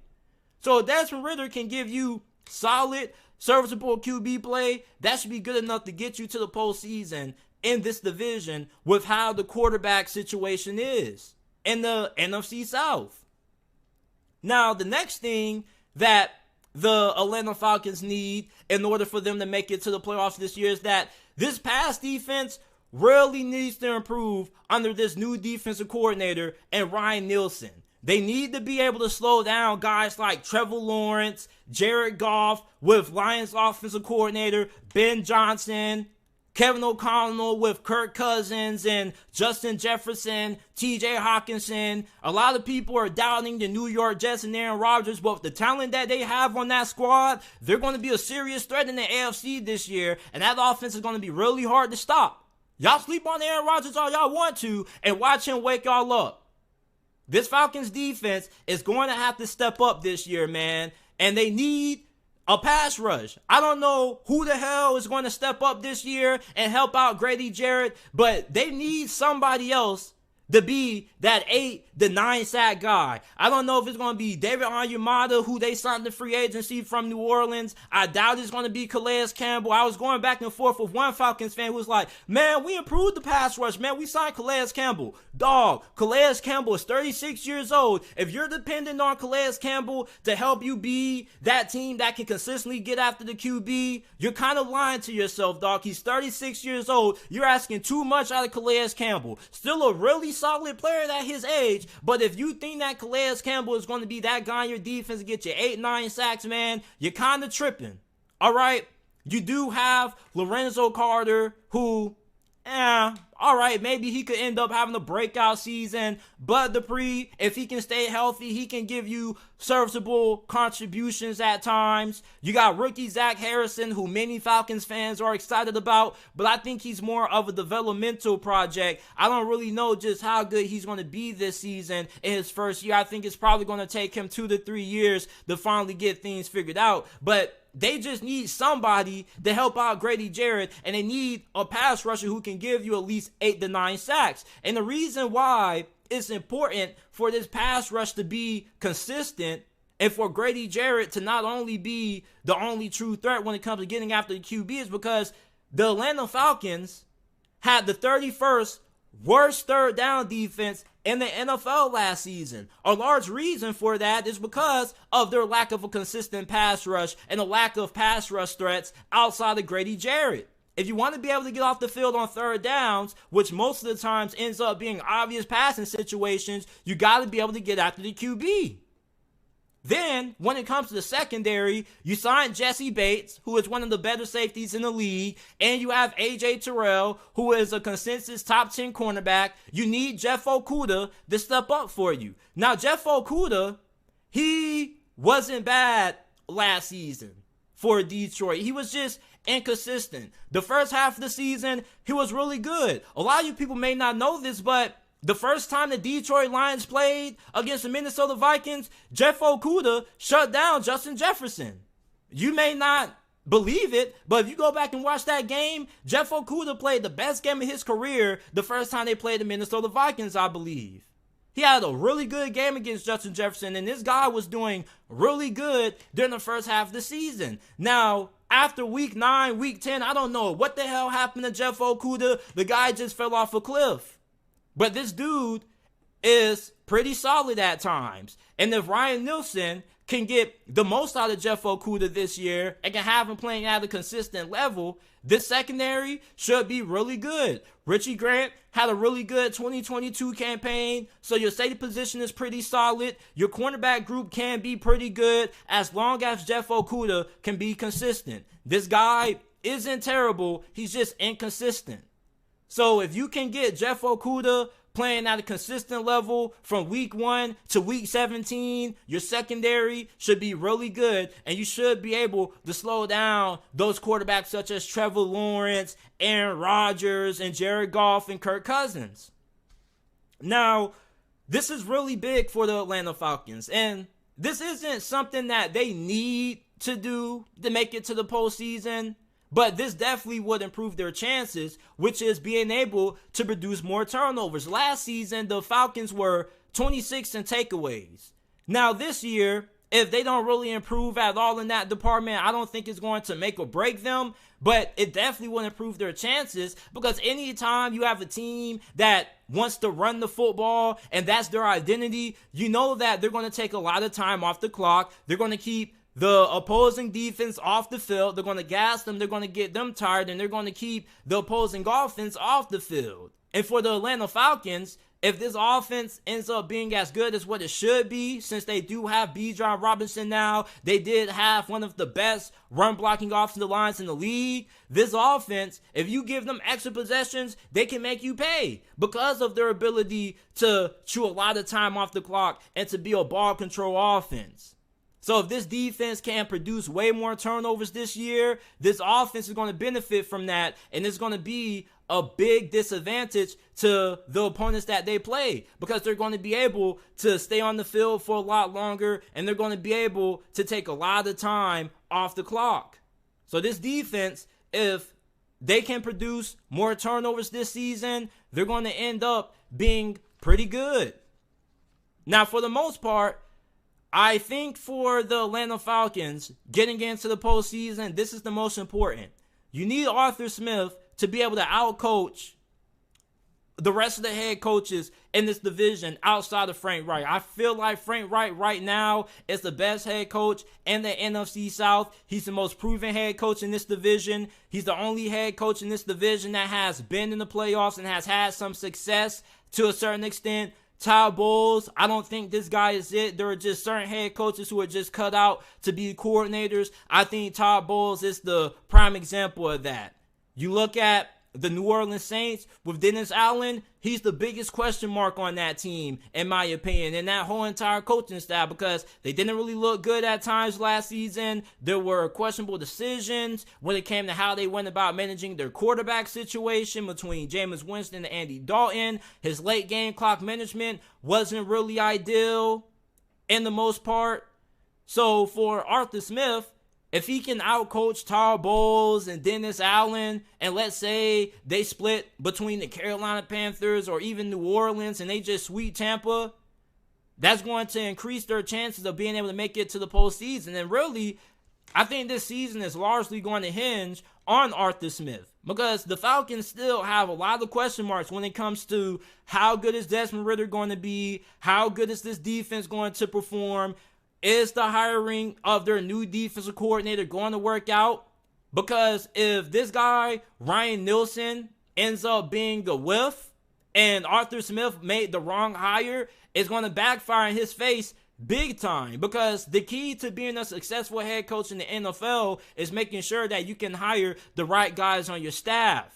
So if Desmond Ridder can give you solid, serviceable QB play, that should be good enough to get you to the postseason in this division with how the quarterback situation is in the NFC South. Now, the next thing that the Atlanta Falcons need in order for them to make it to the playoffs this year is that this pass defense really needs to improve under this new defensive coordinator and Ryan Nielsen. They need to be able to slow down guys like Trevor Lawrence, Jared Goff, with Lions offensive coordinator Ben Johnson, Kevin O'Connell with Kirk Cousins and Justin Jefferson, TJ Hawkinson. A lot of people are doubting the New York Jets and Aaron Rodgers, but with the talent that they have on that squad, they're going to be a serious threat in the AFC this year, and that offense is going to be really hard to stop. Y'all sleep on Aaron Rodgers all y'all want to, and watch him wake y'all up. This Falcons defense is going to have to step up this year, man, and they need a pass rush. I don't know who the hell is going to step up this year and help out Grady Jarrett, but they need somebody else to be that 8 to 9 sack guy. I don't know if it's going to be David Onyemata, who they signed the free agency from New Orleans. I doubt it's going to be Calais Campbell. I was going back and forth with one Falcons fan who was like, man, we improved the pass rush, man. We signed Calais Campbell. Dog, Calais Campbell is 36 years old. If you're dependent on Calais Campbell to help you be that team that can consistently get after the QB, you're kind of lying to yourself, dog. He's 36 years old. You're asking too much out of Calais Campbell. Still a really solid player at his age, but if you think that Calais Campbell is going to be that guy in your defense to get you 8-9 sacks, man, you're kind of tripping. All right, you do have Lorenzo Carter, who, all right, maybe he could end up having a breakout season. Bud Dupree, if he can stay healthy, he can give you serviceable contributions at times. You got rookie Zach Harrison, who many Falcons fans are excited about, but I think he's more of a developmental project. I don't really know just how good he's going to be this season in his first year. I think it's probably going to take him 2 to 3 years to finally get things figured out, but they just need somebody to help out Grady Jarrett, and they need a pass rusher who can give you at least 8 to 9 sacks. And the reason why it's important for this pass rush to be consistent and for Grady Jarrett to not only be the only true threat when it comes to getting after the QB is because the Atlanta Falcons had the 31st worst third down defense in the NFL last season. A large reason for that is because of their lack of a consistent pass rush and a lack of pass rush threats outside of Grady Jarrett. If you want to be able to get off the field on third downs, which most of the times ends up being obvious passing situations, you got to be able to get after the QB. Then, when it comes to the secondary, you sign Jesse Bates, who is one of the better safeties in the league, and you have A.J. Terrell, who is a consensus top 10 cornerback. You need Jeff Okudah to step up for you. Now, Jeff Okudah, he wasn't bad last season for Detroit. He was just inconsistent. The first half of the season, he was really good. A lot of you people may not know this, but the first time the Detroit Lions played against the Minnesota Vikings, Jeff Okudah shut down Justin Jefferson. You may not believe it, but if you go back and watch that game, Jeff Okudah played the best game of his career the first time they played the Minnesota Vikings, I believe. He had a really good game against Justin Jefferson, and this guy was doing really good during the first half of the season. Now, after week 9, week 10, I don't know what the hell happened to Jeff Okudah. The guy just fell off a cliff. But this dude is pretty solid at times. And if Ryan Nielsen can get the most out of Jeff Okudah this year and can have him playing at a consistent level, this secondary should be really good. Richie Grant had a really good 2022 campaign, so your safety position is pretty solid. Your cornerback group can be pretty good as long as Jeff Okudah can be consistent. This guy isn't terrible, he's just inconsistent. So if you can get Jeff Okudah playing at a consistent level from week 1 to week 17, your secondary should be really good, and you should be able to slow down those quarterbacks such as Trevor Lawrence, Aaron Rodgers, and Jared Goff and Kirk Cousins. Now, this is really big for the Atlanta Falcons, and this isn't something that they need to do to make it to the postseason. But this definitely would improve their chances, which is being able to produce more turnovers. Last season, the Falcons were 26th in takeaways. Now this year, if they don't really improve at all in that department, I don't think it's going to make or break them. But it definitely will improve their chances, because anytime you have a team that wants to run the football and that's their identity, you know that they're going to take a lot of time off the clock. They're going to keep the opposing defense off the field. They're going to gas them. They're going to get them tired, and they're going to keep the opposing offense off the field. And for the Atlanta Falcons, if this offense ends up being as good as what it should be, since they do have Bijan Robinson now, they did have one of the best run-blocking offensive lines in the league. This offense, if you give them extra possessions, they can make you pay because of their ability to chew a lot of time off the clock and to be a ball control offense. So if this defense can produce way more turnovers this year, this offense is going to benefit from that, and it's going to be a big disadvantage to the opponents that they play, because they're going to be able to stay on the field for a lot longer, and they're going to be able to take a lot of time off the clock. So this defense, if they can produce more turnovers this season, they're going to end up being pretty good. Now, for the most part, I think for the Atlanta Falcons getting into the postseason, this is the most important. You need Arthur Smith to be able to outcoach the rest of the head coaches in this division outside of Frank Reich. I feel like Frank Reich right now is the best head coach in the NFC South. He's the most proven head coach in this division. He's the only head coach in this division that has been in the playoffs and has had some success to a certain extent. Todd Bowles, I don't think this guy is it. There are just certain head coaches who are just cut out to be coordinators. I think Todd Bowles is the prime example of that. You look at the New Orleans Saints with Dennis Allen, he's the biggest question mark on that team, in my opinion, and that whole entire coaching staff, because they didn't really look good at times last season. There were questionable decisions when it came to how they went about managing their quarterback situation between Jameis Winston and Andy Dalton. His late game clock management wasn't really ideal in the most part. So for Arthur Smith, if he can outcoach Todd Bowles and Dennis Allen, and let's say they split between the Carolina Panthers or even New Orleans and they just sweep Tampa, that's going to increase their chances of being able to make it to the postseason. And really, I think this season is largely going to hinge on Arthur Smith, because the Falcons still have a lot of question marks when it comes to how good is Desmond Ridder going to be, how good is this defense going to perform. Is the hiring of their new defensive coordinator going to work out? Because if this guy, Ryan Nielsen, ends up being a whiff and Arthur Smith made the wrong hire, it's going to backfire in his face big time. Because the key to being a successful head coach in the NFL is making sure that you can hire the right guys on your staff.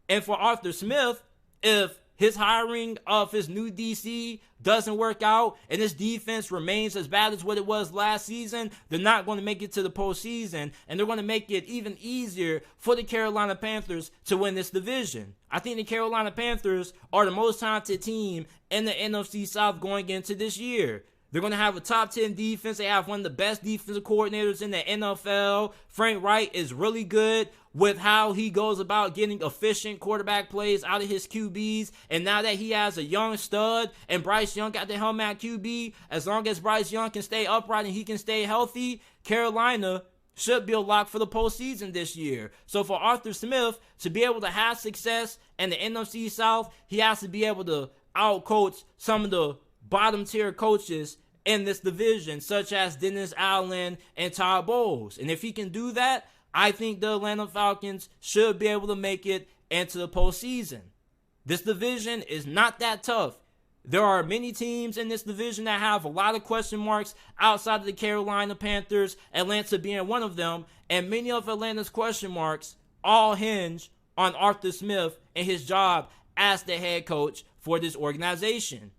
And for Arthur Smith, if his hiring of his new DC doesn't work out and his defense remains as bad as what it was last season, they're not going to make it to the postseason, and they're going to make it even easier for the Carolina Panthers to win this division. I think the Carolina Panthers are the most talented team in the NFC South going into this year. They're going to have a top 10 defense. They have one of the best defensive coordinators in the NFL. Frank Reich is really good with how he goes about getting efficient quarterback plays out of his QBs. And now that he has a young stud and Bryce Young got the helm at QB, as long as Bryce Young can stay upright and he can stay healthy, Carolina should be a lock for the postseason this year. So for Arthur Smith to be able to have success in the NFC South, he has to be able to outcoach some of the bottom tier coaches in this division, such as Dennis Allen and Todd Bowles. And if he can do that, I think the Atlanta Falcons should be able to make it into the postseason. This division is not that tough. There are many teams in this division that have a lot of question marks outside of the Carolina Panthers, Atlanta being one of them, and many of Atlanta's question marks all hinge on Arthur Smith and his job as the head coach for this organization.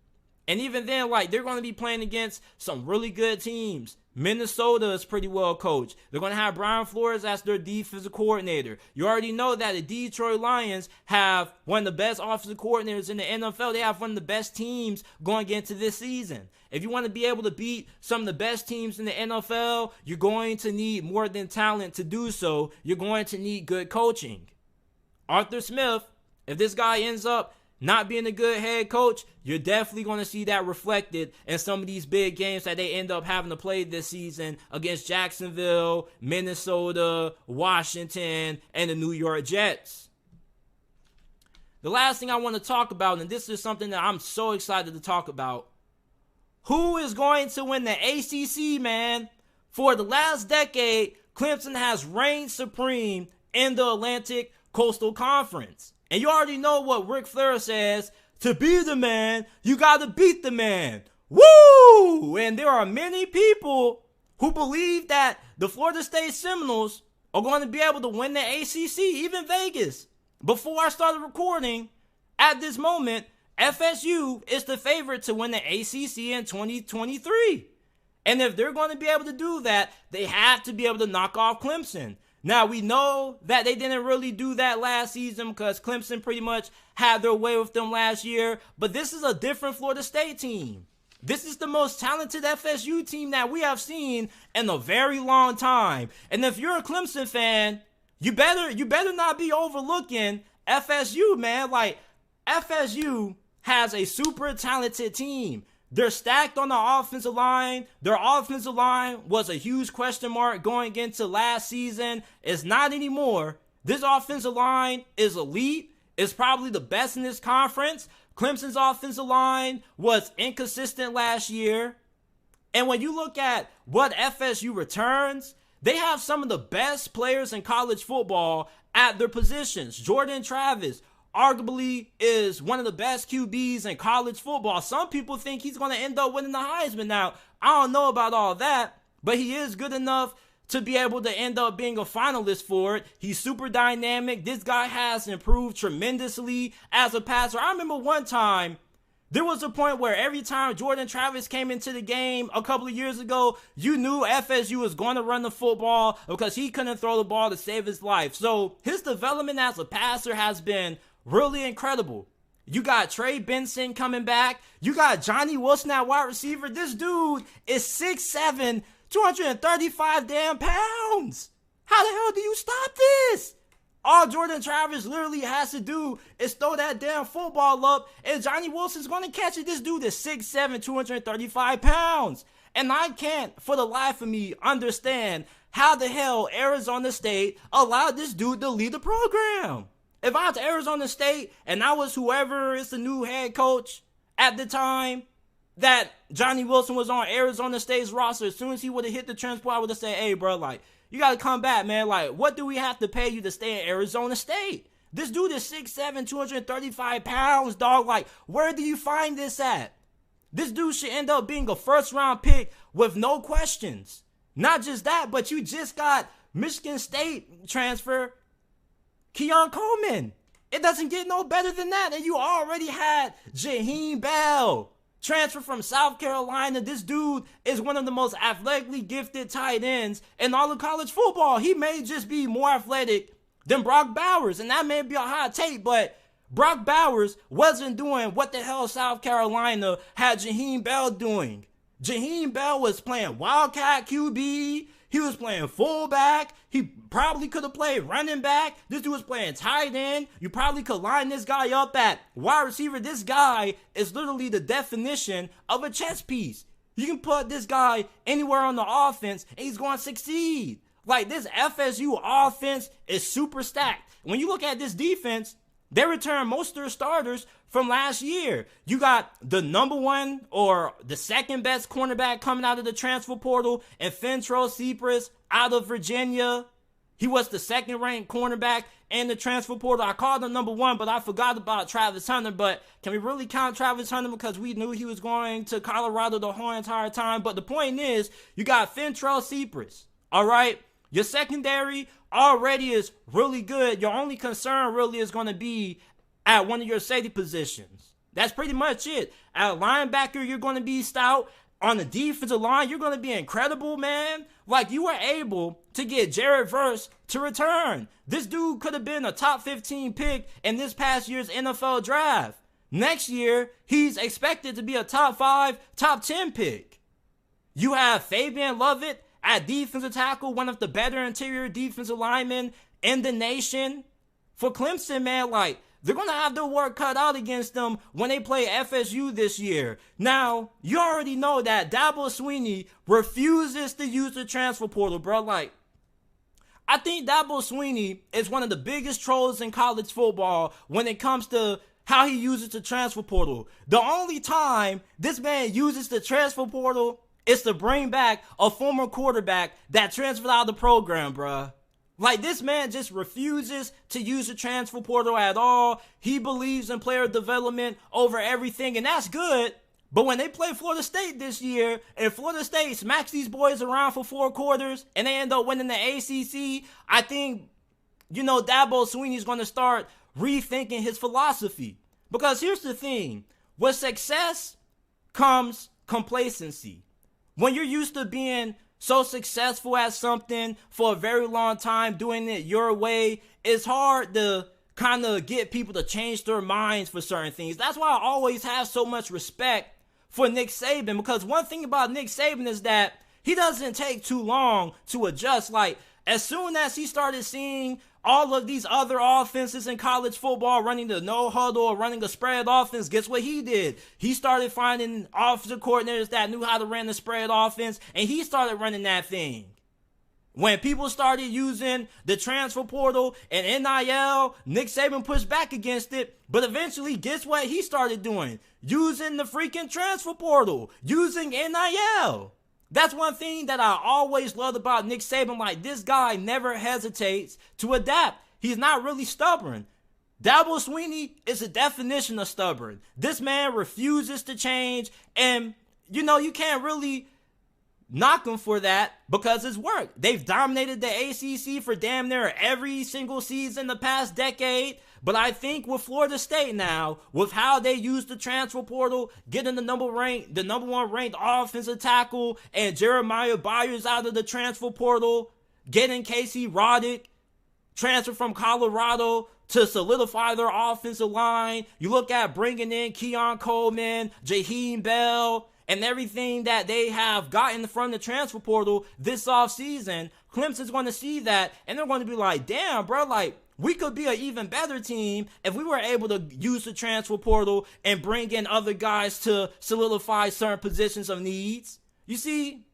And even then, they're going to be playing against some really good teams. Minnesota is pretty well coached. They're going to have Brian Flores as their defensive coordinator. You already know that the Detroit Lions have one of the best offensive coordinators in the NFL. They have one of the best teams going into this season. If you want to be able to beat some of the best teams in the NFL, you're going to need more than talent to do so. You're going to need good coaching. Arthur Smith, if this guy ends up not being a good head coach, you're definitely going to see that reflected in some of these big games that they end up having to play this season against Jacksonville, Minnesota, Washington, and the New York Jets. The last thing I want to talk about, and this is something that I'm so excited to talk about, who is going to win the ACC, man? For the last decade, Clemson has reigned supreme in the Atlantic Coastal Conference. And you already know what Ric Flair says, to be the man, you gotta beat the man. Woo! And there are many people who believe that the Florida State Seminoles are going to be able to win the ACC, even Vegas. Before I started recording, at this moment, FSU is the favorite to win the ACC in 2023. And if they're going to be able to do that, they have to be able to knock off Clemson. Now, we know that they didn't really do that last season because Clemson pretty much had their way with them last year. But this is a different Florida State team. This is the most talented FSU team that we have seen in a very long time. And if you're a Clemson fan, you better not be overlooking FSU, man. FSU has a super talented team. They're stacked on the offensive line. Their offensive line was a huge question mark going into last season. It's not anymore. This offensive line is elite. It's probably the best in this conference. Clemson's offensive line was inconsistent last year. And when you look at what FSU returns, they have some of the best players in college football at their positions. Jordan Travis arguably is one of the best QBs in college football. Some people think he's going to end up winning the Heisman. Now, I don't know about all that, but he is good enough to be able to end up being a finalist for it. He's super dynamic. This guy has improved tremendously as a passer. I remember one time, there was a point where every time Jordan Travis came into the game a couple of years ago, you knew FSU was going to run the football because he couldn't throw the ball to save his life. So his development as a passer has been really incredible. You got Trey Benson coming back. You got Johnny Wilson at wide receiver. This dude is 6'7", 235 damn pounds. How the hell do you stop this? All Jordan Travis literally has to do is throw that damn football up, and Johnny Wilson's going to catch it. This dude is 6'7", 235 pounds. And I can't, for the life of me, understand how the hell Arizona State allowed this dude to lead the program. If I was Arizona State and I was whoever is the new head coach at the time that Johnny Wilson was on Arizona State's roster, as soon as he would have hit the transport, I would have said, hey, bro, you got to come back, man. What do we have to pay you to stay in Arizona State? This dude is 6'7", 235 pounds, dog. Where do you find this at? This dude should end up being a first-round pick with no questions. Not just that, but you just got Michigan State transfer Keon Coleman. It doesn't get no better than that. And you already had Jaheim Bell transfer from South Carolina. This dude is one of the most athletically gifted tight ends in all of college football. He may just be more athletic than Brock Bowers. And that may be a hot take, but Brock Bowers wasn't doing what the hell South Carolina had Jaheim Bell doing. Jaheim Bell was playing Wildcat QB. He was playing fullback. He probably could have played running back. This dude was playing tight end. You probably could line this guy up at wide receiver. This guy is literally the definition of a chess piece. You can put this guy anywhere on the offense and he's going to succeed. This FSU offense is super stacked. When you look at this defense, They returned most of their starters from last year. You got the number one or the second best cornerback coming out of the transfer portal, and Fentrell Cypress out of Virginia. He was the second ranked cornerback in the transfer portal. I called him number one, but I forgot about Travis Hunter. But can we really count Travis Hunter because we knew he was going to Colorado the whole entire time? But the point is, you got Fentrell Cypress, all right? Your secondary already is really good. Your only concern really is going to be at one of your safety positions. That's pretty much it. At linebacker, you're going to be stout. On the defensive line, you're going to be incredible, man. Like, you were able to get Jared Verse to return. This dude could have been a top 15 pick in this past year's NFL draft. Next year, he's expected to be a top 5, top 10 pick. You have Fabian Lovett at defensive tackle, one of the better interior defensive linemen in the nation. For Clemson, man, like, they're going to have their work cut out against them when they play FSU this year. Now, you already know that Dabo Swinney refuses to use the transfer portal, bro. Like, I think Dabo Swinney is one of the biggest trolls in college football when it comes to how he uses the transfer portal. The only time this man uses the transfer portal is to bring back a former quarterback that transferred out of the program, bruh. Like, this man just refuses to use the transfer portal at all. He believes in player development over everything, and that's good. But when they play Florida State this year, and Florida State smacks these boys around for 4 quarters, and they end up winning the ACC, I think, Dabo Swinney's going to start rethinking his philosophy. Because here's the thing. With success comes complacency. When you're used to being so successful at something for a very long time, doing it your way, it's hard to kind of get people to change their minds for certain things. That's why I always have so much respect for Nick Saban, because one thing about Nick Saban is that he doesn't take too long to adjust. Like, as soon as he started seeing all of these other offenses in college football running the no huddle or running a spread offense, guess what he did? He started finding offensive coordinators that knew how to run the spread offense, and he started running that thing. When people started using the transfer portal and NIL, Nick Saban pushed back against it, but eventually, guess what he started doing? Using the freaking transfer portal, using NIL. That's one thing that I always loved about Nick Saban. Like, this guy never hesitates to adapt. He's not really stubborn. Dabo Swinney is a definition of stubborn. This man refuses to change, and, you can't really knock him for that because it's worked. They've dominated the ACC for damn near every single season the past decade. But I think with Florida State now, with how they use the transfer portal, getting the number one ranked offensive tackle, and Jeremiah Byers out of the transfer portal, getting Casey Roddick transferred from Colorado to solidify their offensive line. You look at bringing in Keon Coleman, Jaheim Bell, and everything that they have gotten from the transfer portal this offseason. Clemson's going to see that, and they're going to be like, damn, bro, like, we could be an even better team if we were able to use the transfer portal and bring in other guys to solidify certain positions of needs. You see,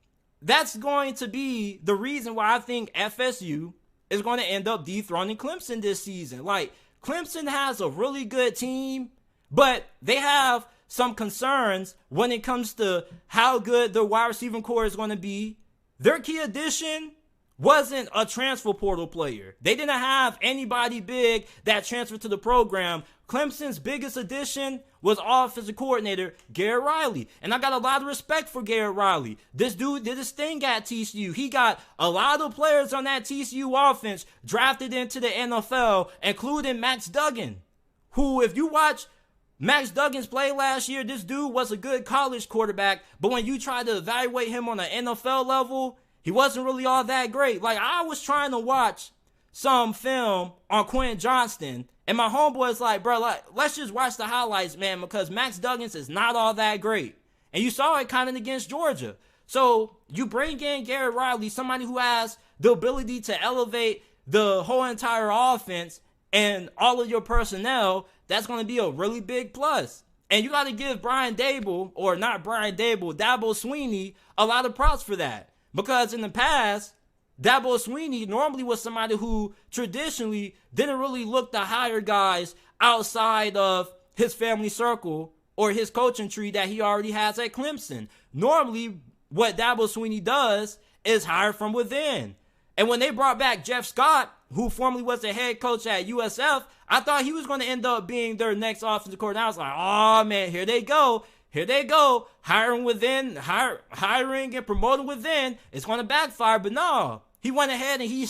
that's going to be the reason why I think FSU is going to end up dethroning Clemson this season. Like, Clemson has a really good team, but they have some concerns when it comes to how good their wide receiving core is going to be. Their key addition wasn't a transfer portal player. They didn't have anybody big that transferred to the program. Clemson's biggest addition was offensive coordinator Garrett Riley. And I got a lot of respect for Garrett Riley. This dude did his thing at TCU. He got a lot of players on that TCU offense drafted into the NFL, including Max Duggan, who, if you watch Max Duggan's play last year, this dude was a good college quarterback, but when you try to evaluate him on an NFL level, he wasn't really all that great. Like, I was trying to watch some film on Quentin Johnston, and my homeboy's like, bro, like, let's just watch the highlights, man, because Max Duggan's is not all that great. And you saw it kind of against Georgia. So you bring in Garrett Riley, somebody who has the ability to elevate the whole entire offense and all of your personnel. That's going to be a really big plus. And you got to give Dabo Swinney a lot of props for that. Because in the past, Dabo Swinney normally was somebody who traditionally didn't really look to hire guys outside of his family circle or his coaching tree that he already has at Clemson. Normally, what Dabo Swinney does is hire from within. And when they brought back Jeff Scott, who formerly was the head coach at USF, I thought he was going to end up being their next offensive coordinator. I was like, oh man, here they go. Here they go. Hiring within, hiring and promoting within. It's going to backfire. But no, he went ahead and he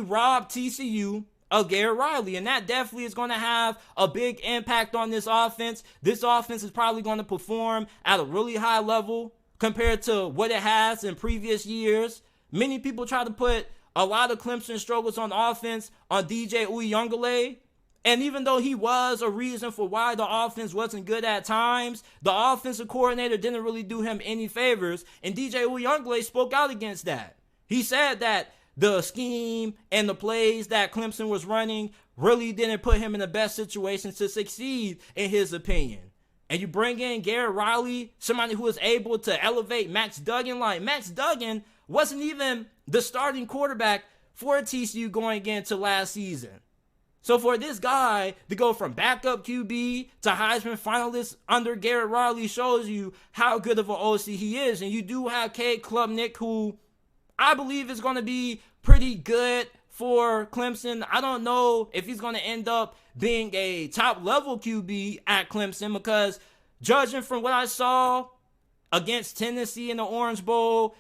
robbed TCU of Garrett Riley. And that definitely is going to have a big impact on this offense. This offense is probably going to perform at a really high level compared to what it has in previous years. Many people try to put a lot of Clemson struggles on offense on DJ Uiagalelei. And even though he was a reason for why the offense wasn't good at times, the offensive coordinator didn't really do him any favors. And DJ Uiagalelei spoke out against that. He said that the scheme and the plays that Clemson was running really didn't put him in the best situation to succeed, in his opinion. And you bring in Garrett Riley, somebody who was able to elevate Max Duggan. Like, Max Duggan wasn't even the starting quarterback for TCU going into last season. So for this guy to go from backup QB to Heisman finalist under Garrett Riley shows you how good of an OC he is. And you do have Cade Klubnik, who I believe is going to be pretty good for Clemson. I don't know if he's going to end up being a top-level QB at Clemson, because judging from what I saw against Tennessee in the Orange Bowl,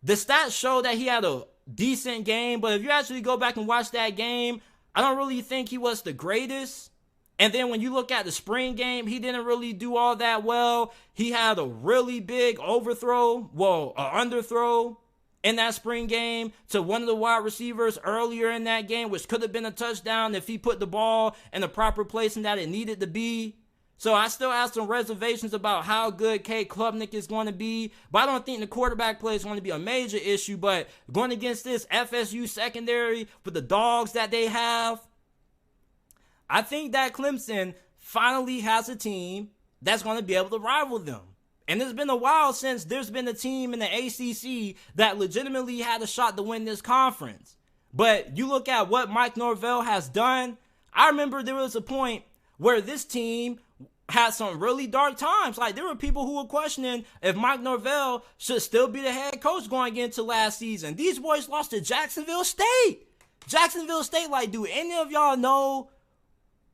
the stats show that he had a decent game. But if you actually go back and watch that game, I don't really think he was the greatest. And then when you look at the spring game, he didn't really do all that well. He had a really big underthrow in that spring game to one of the wide receivers earlier in that game, which could have been a touchdown if he put the ball in the proper place and that it needed to be. So I still have some reservations about how good Cade Klubnik is going to be. But I don't think the quarterback play is going to be a major issue. But going against this FSU secondary with the dogs that they have, I think that Clemson finally has a team that's going to be able to rival them. And it's been a while since there's been a team in the ACC that legitimately had a shot to win this conference. But you look at what Mike Norvell has done. I remember there was a point where this team had some really dark times. Like, there were people who were questioning if Mike Norvell should still be the head coach going into last season. These boys lost to Jacksonville State. Jacksonville State, like, do any of y'all know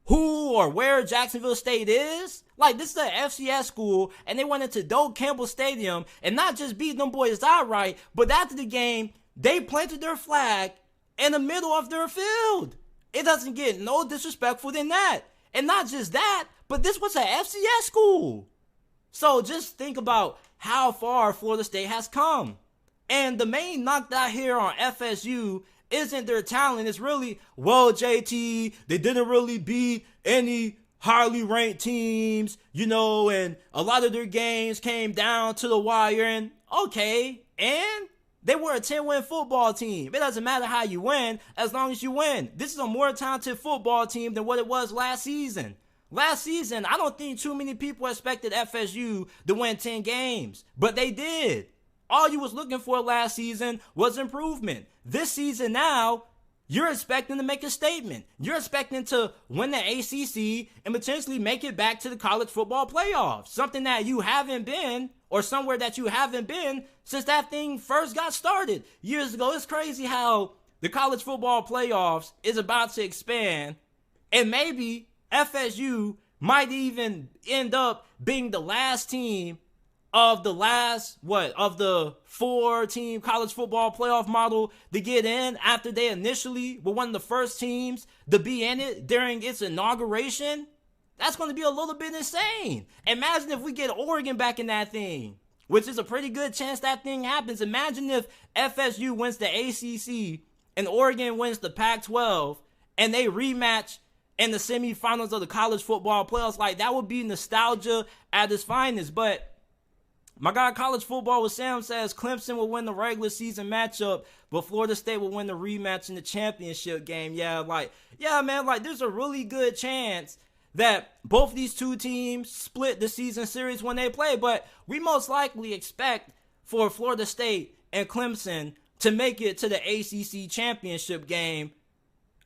who or where Jacksonville State is? Like, this is an FCS school, and they went into Doak Campbell Stadium and not just beat them boys outright, but after the game, they planted their flag in the middle of their field. It doesn't get no disrespectful than that. And not just that, but this was an FCS school. So just think about how far Florida State has come. And the main knock out here on FSU isn't their talent. It's really, well, JT, they didn't really beat any highly ranked teams, and a lot of their games came down to the wire. And okay, and they were a 10-win football team. It doesn't matter how you win, as long as you win. This is a more talented football team than what it was last season. Last season, I don't think too many people expected FSU to win 10 games, but they did. All you was looking for last season was improvement. This season now, you're expecting to make a statement. You're expecting to win the ACC and potentially make it back to the college football playoffs. Something that you haven't been, or somewhere that you haven't been since that thing first got started years ago. It's crazy how the college football playoffs is about to expand, and maybe FSU might even end up being the last team of the 4-team college football playoff model to get in, after they initially were one of the first teams to be in it during its inauguration. That's going to be a little bit insane. Imagine if we get Oregon back in that thing, which is a pretty good chance that thing happens. Imagine if FSU wins the ACC and Oregon wins the Pac-12 and they rematch in the semifinals of the college football playoffs. Like, that would be nostalgia at its finest. But my guy College Football with Sam says Clemson will win the regular season matchup, but Florida State will win the rematch in the championship game. Yeah, man, there's a really good chance that both these two teams split the season series when they play, but we most likely expect for Florida State and Clemson to make it to the ACC championship game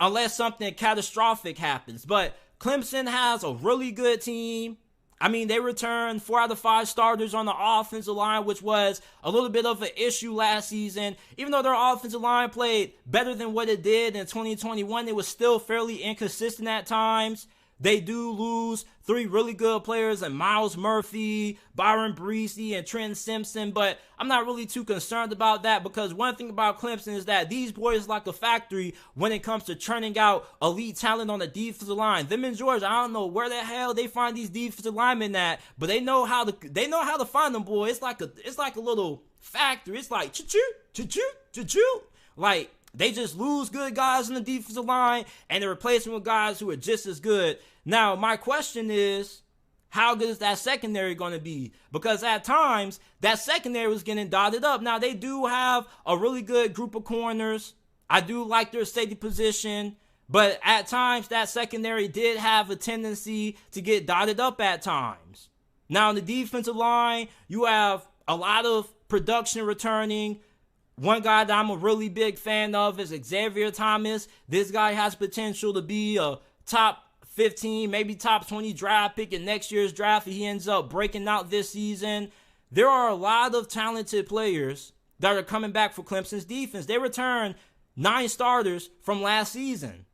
unless something catastrophic happens. But Clemson has a really good team. I mean, they returned 4 out of 5 starters on the offensive line, which was a little bit of an issue last season. Even though their offensive line played better than what it did in 2021, it was still fairly inconsistent at times. They do lose 3 really good players in Miles Murphy, Byron Breesy, and Trenton Simpson, but I'm not really too concerned about that because one thing about Clemson is that these boys like a factory when it comes to churning out elite talent on the defensive line. Them in Georgia, I don't know where the hell they find these defensive linemen at, but they know how to find them, boy. It's like a little factory. It's like choo-choo. Like, they just lose good guys in the defensive line and they replace them with guys who are just as good. Now, my question is, how good is that secondary going to be? Because at times, that secondary was getting dotted up. Now, they do have a really good group of corners. I do like their safety position. But at times, that secondary did have a tendency to get dotted up at times. Now, on the defensive line, you have a lot of production returning. One guy that I'm a really big fan of is Xavier Thomas. This guy has potential to be a top 15, maybe top 20 draft pick in next year's draft if he ends up breaking out this season. There are a lot of talented players that are coming back for Clemson's defense. They returned 9 starters from last season.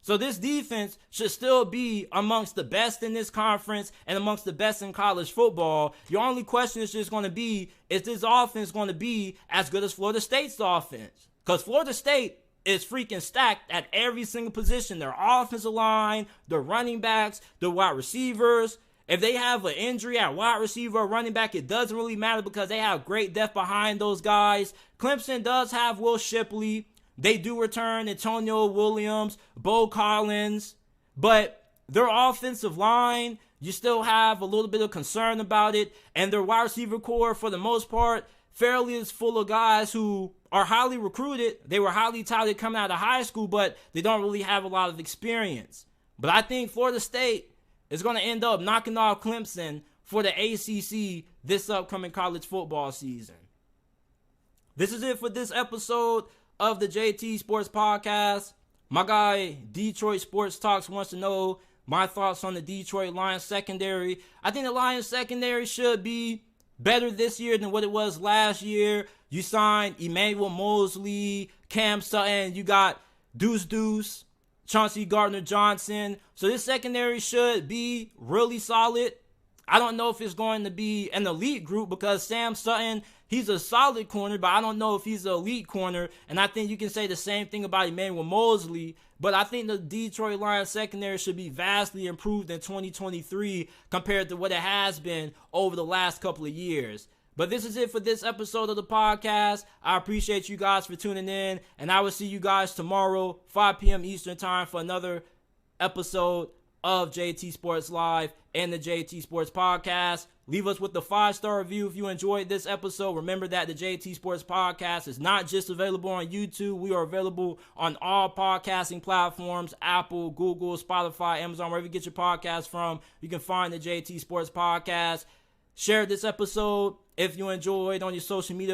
So this defense should still be amongst the best in this conference and amongst the best in college football. Your only question is just going to be, is this offense going to be as good as Florida State's offense? Because Florida State is freaking stacked at every single position. Their offensive line, their running backs, their wide receivers. If they have an injury at wide receiver or running back, it doesn't really matter because they have great depth behind those guys. Clemson does have Will Shipley. They do return Antonio Williams, Bo Collins, but their offensive line, you still have a little bit of concern about it, and their wide receiver core, for the most part, fairly is full of guys who are highly recruited. They were highly touted coming out of high school, but they don't really have a lot of experience. But I think Florida State is going to end up knocking off Clemson for the ACC this upcoming college football season. This is it for this episode of the JT Sports Podcast. My guy, Detroit Sports Talks, wants to know my thoughts on the Detroit Lions secondary. I think the Lions secondary should be better this year than what it was last year. You signed Emmanuel Mosley, Cam Sutton, you got Deuce, Chauncey Gardner-Johnson. So this secondary should be really solid. I don't know if it's going to be an elite group because Sam Sutton, he's a solid corner, but I don't know if he's an elite corner. And I think you can say the same thing about Emmanuel Mosley. But I think the Detroit Lions secondary should be vastly improved in 2023 compared to what it has been over the last couple of years. But this is it for this episode of the podcast. I appreciate you guys for tuning in. And I will see you guys tomorrow, 5 p.m. Eastern time, for another episode of JT Sports Live and the JT Sports Podcast. Leave us with the 5-star review if you enjoyed this episode. Remember that the JT Sports Podcast is not just available on YouTube. We are available on all podcasting platforms: Apple, Google, Spotify, Amazon, wherever you get your podcast from. You can find the JT Sports Podcast. Share this episode if you enjoyed on your social media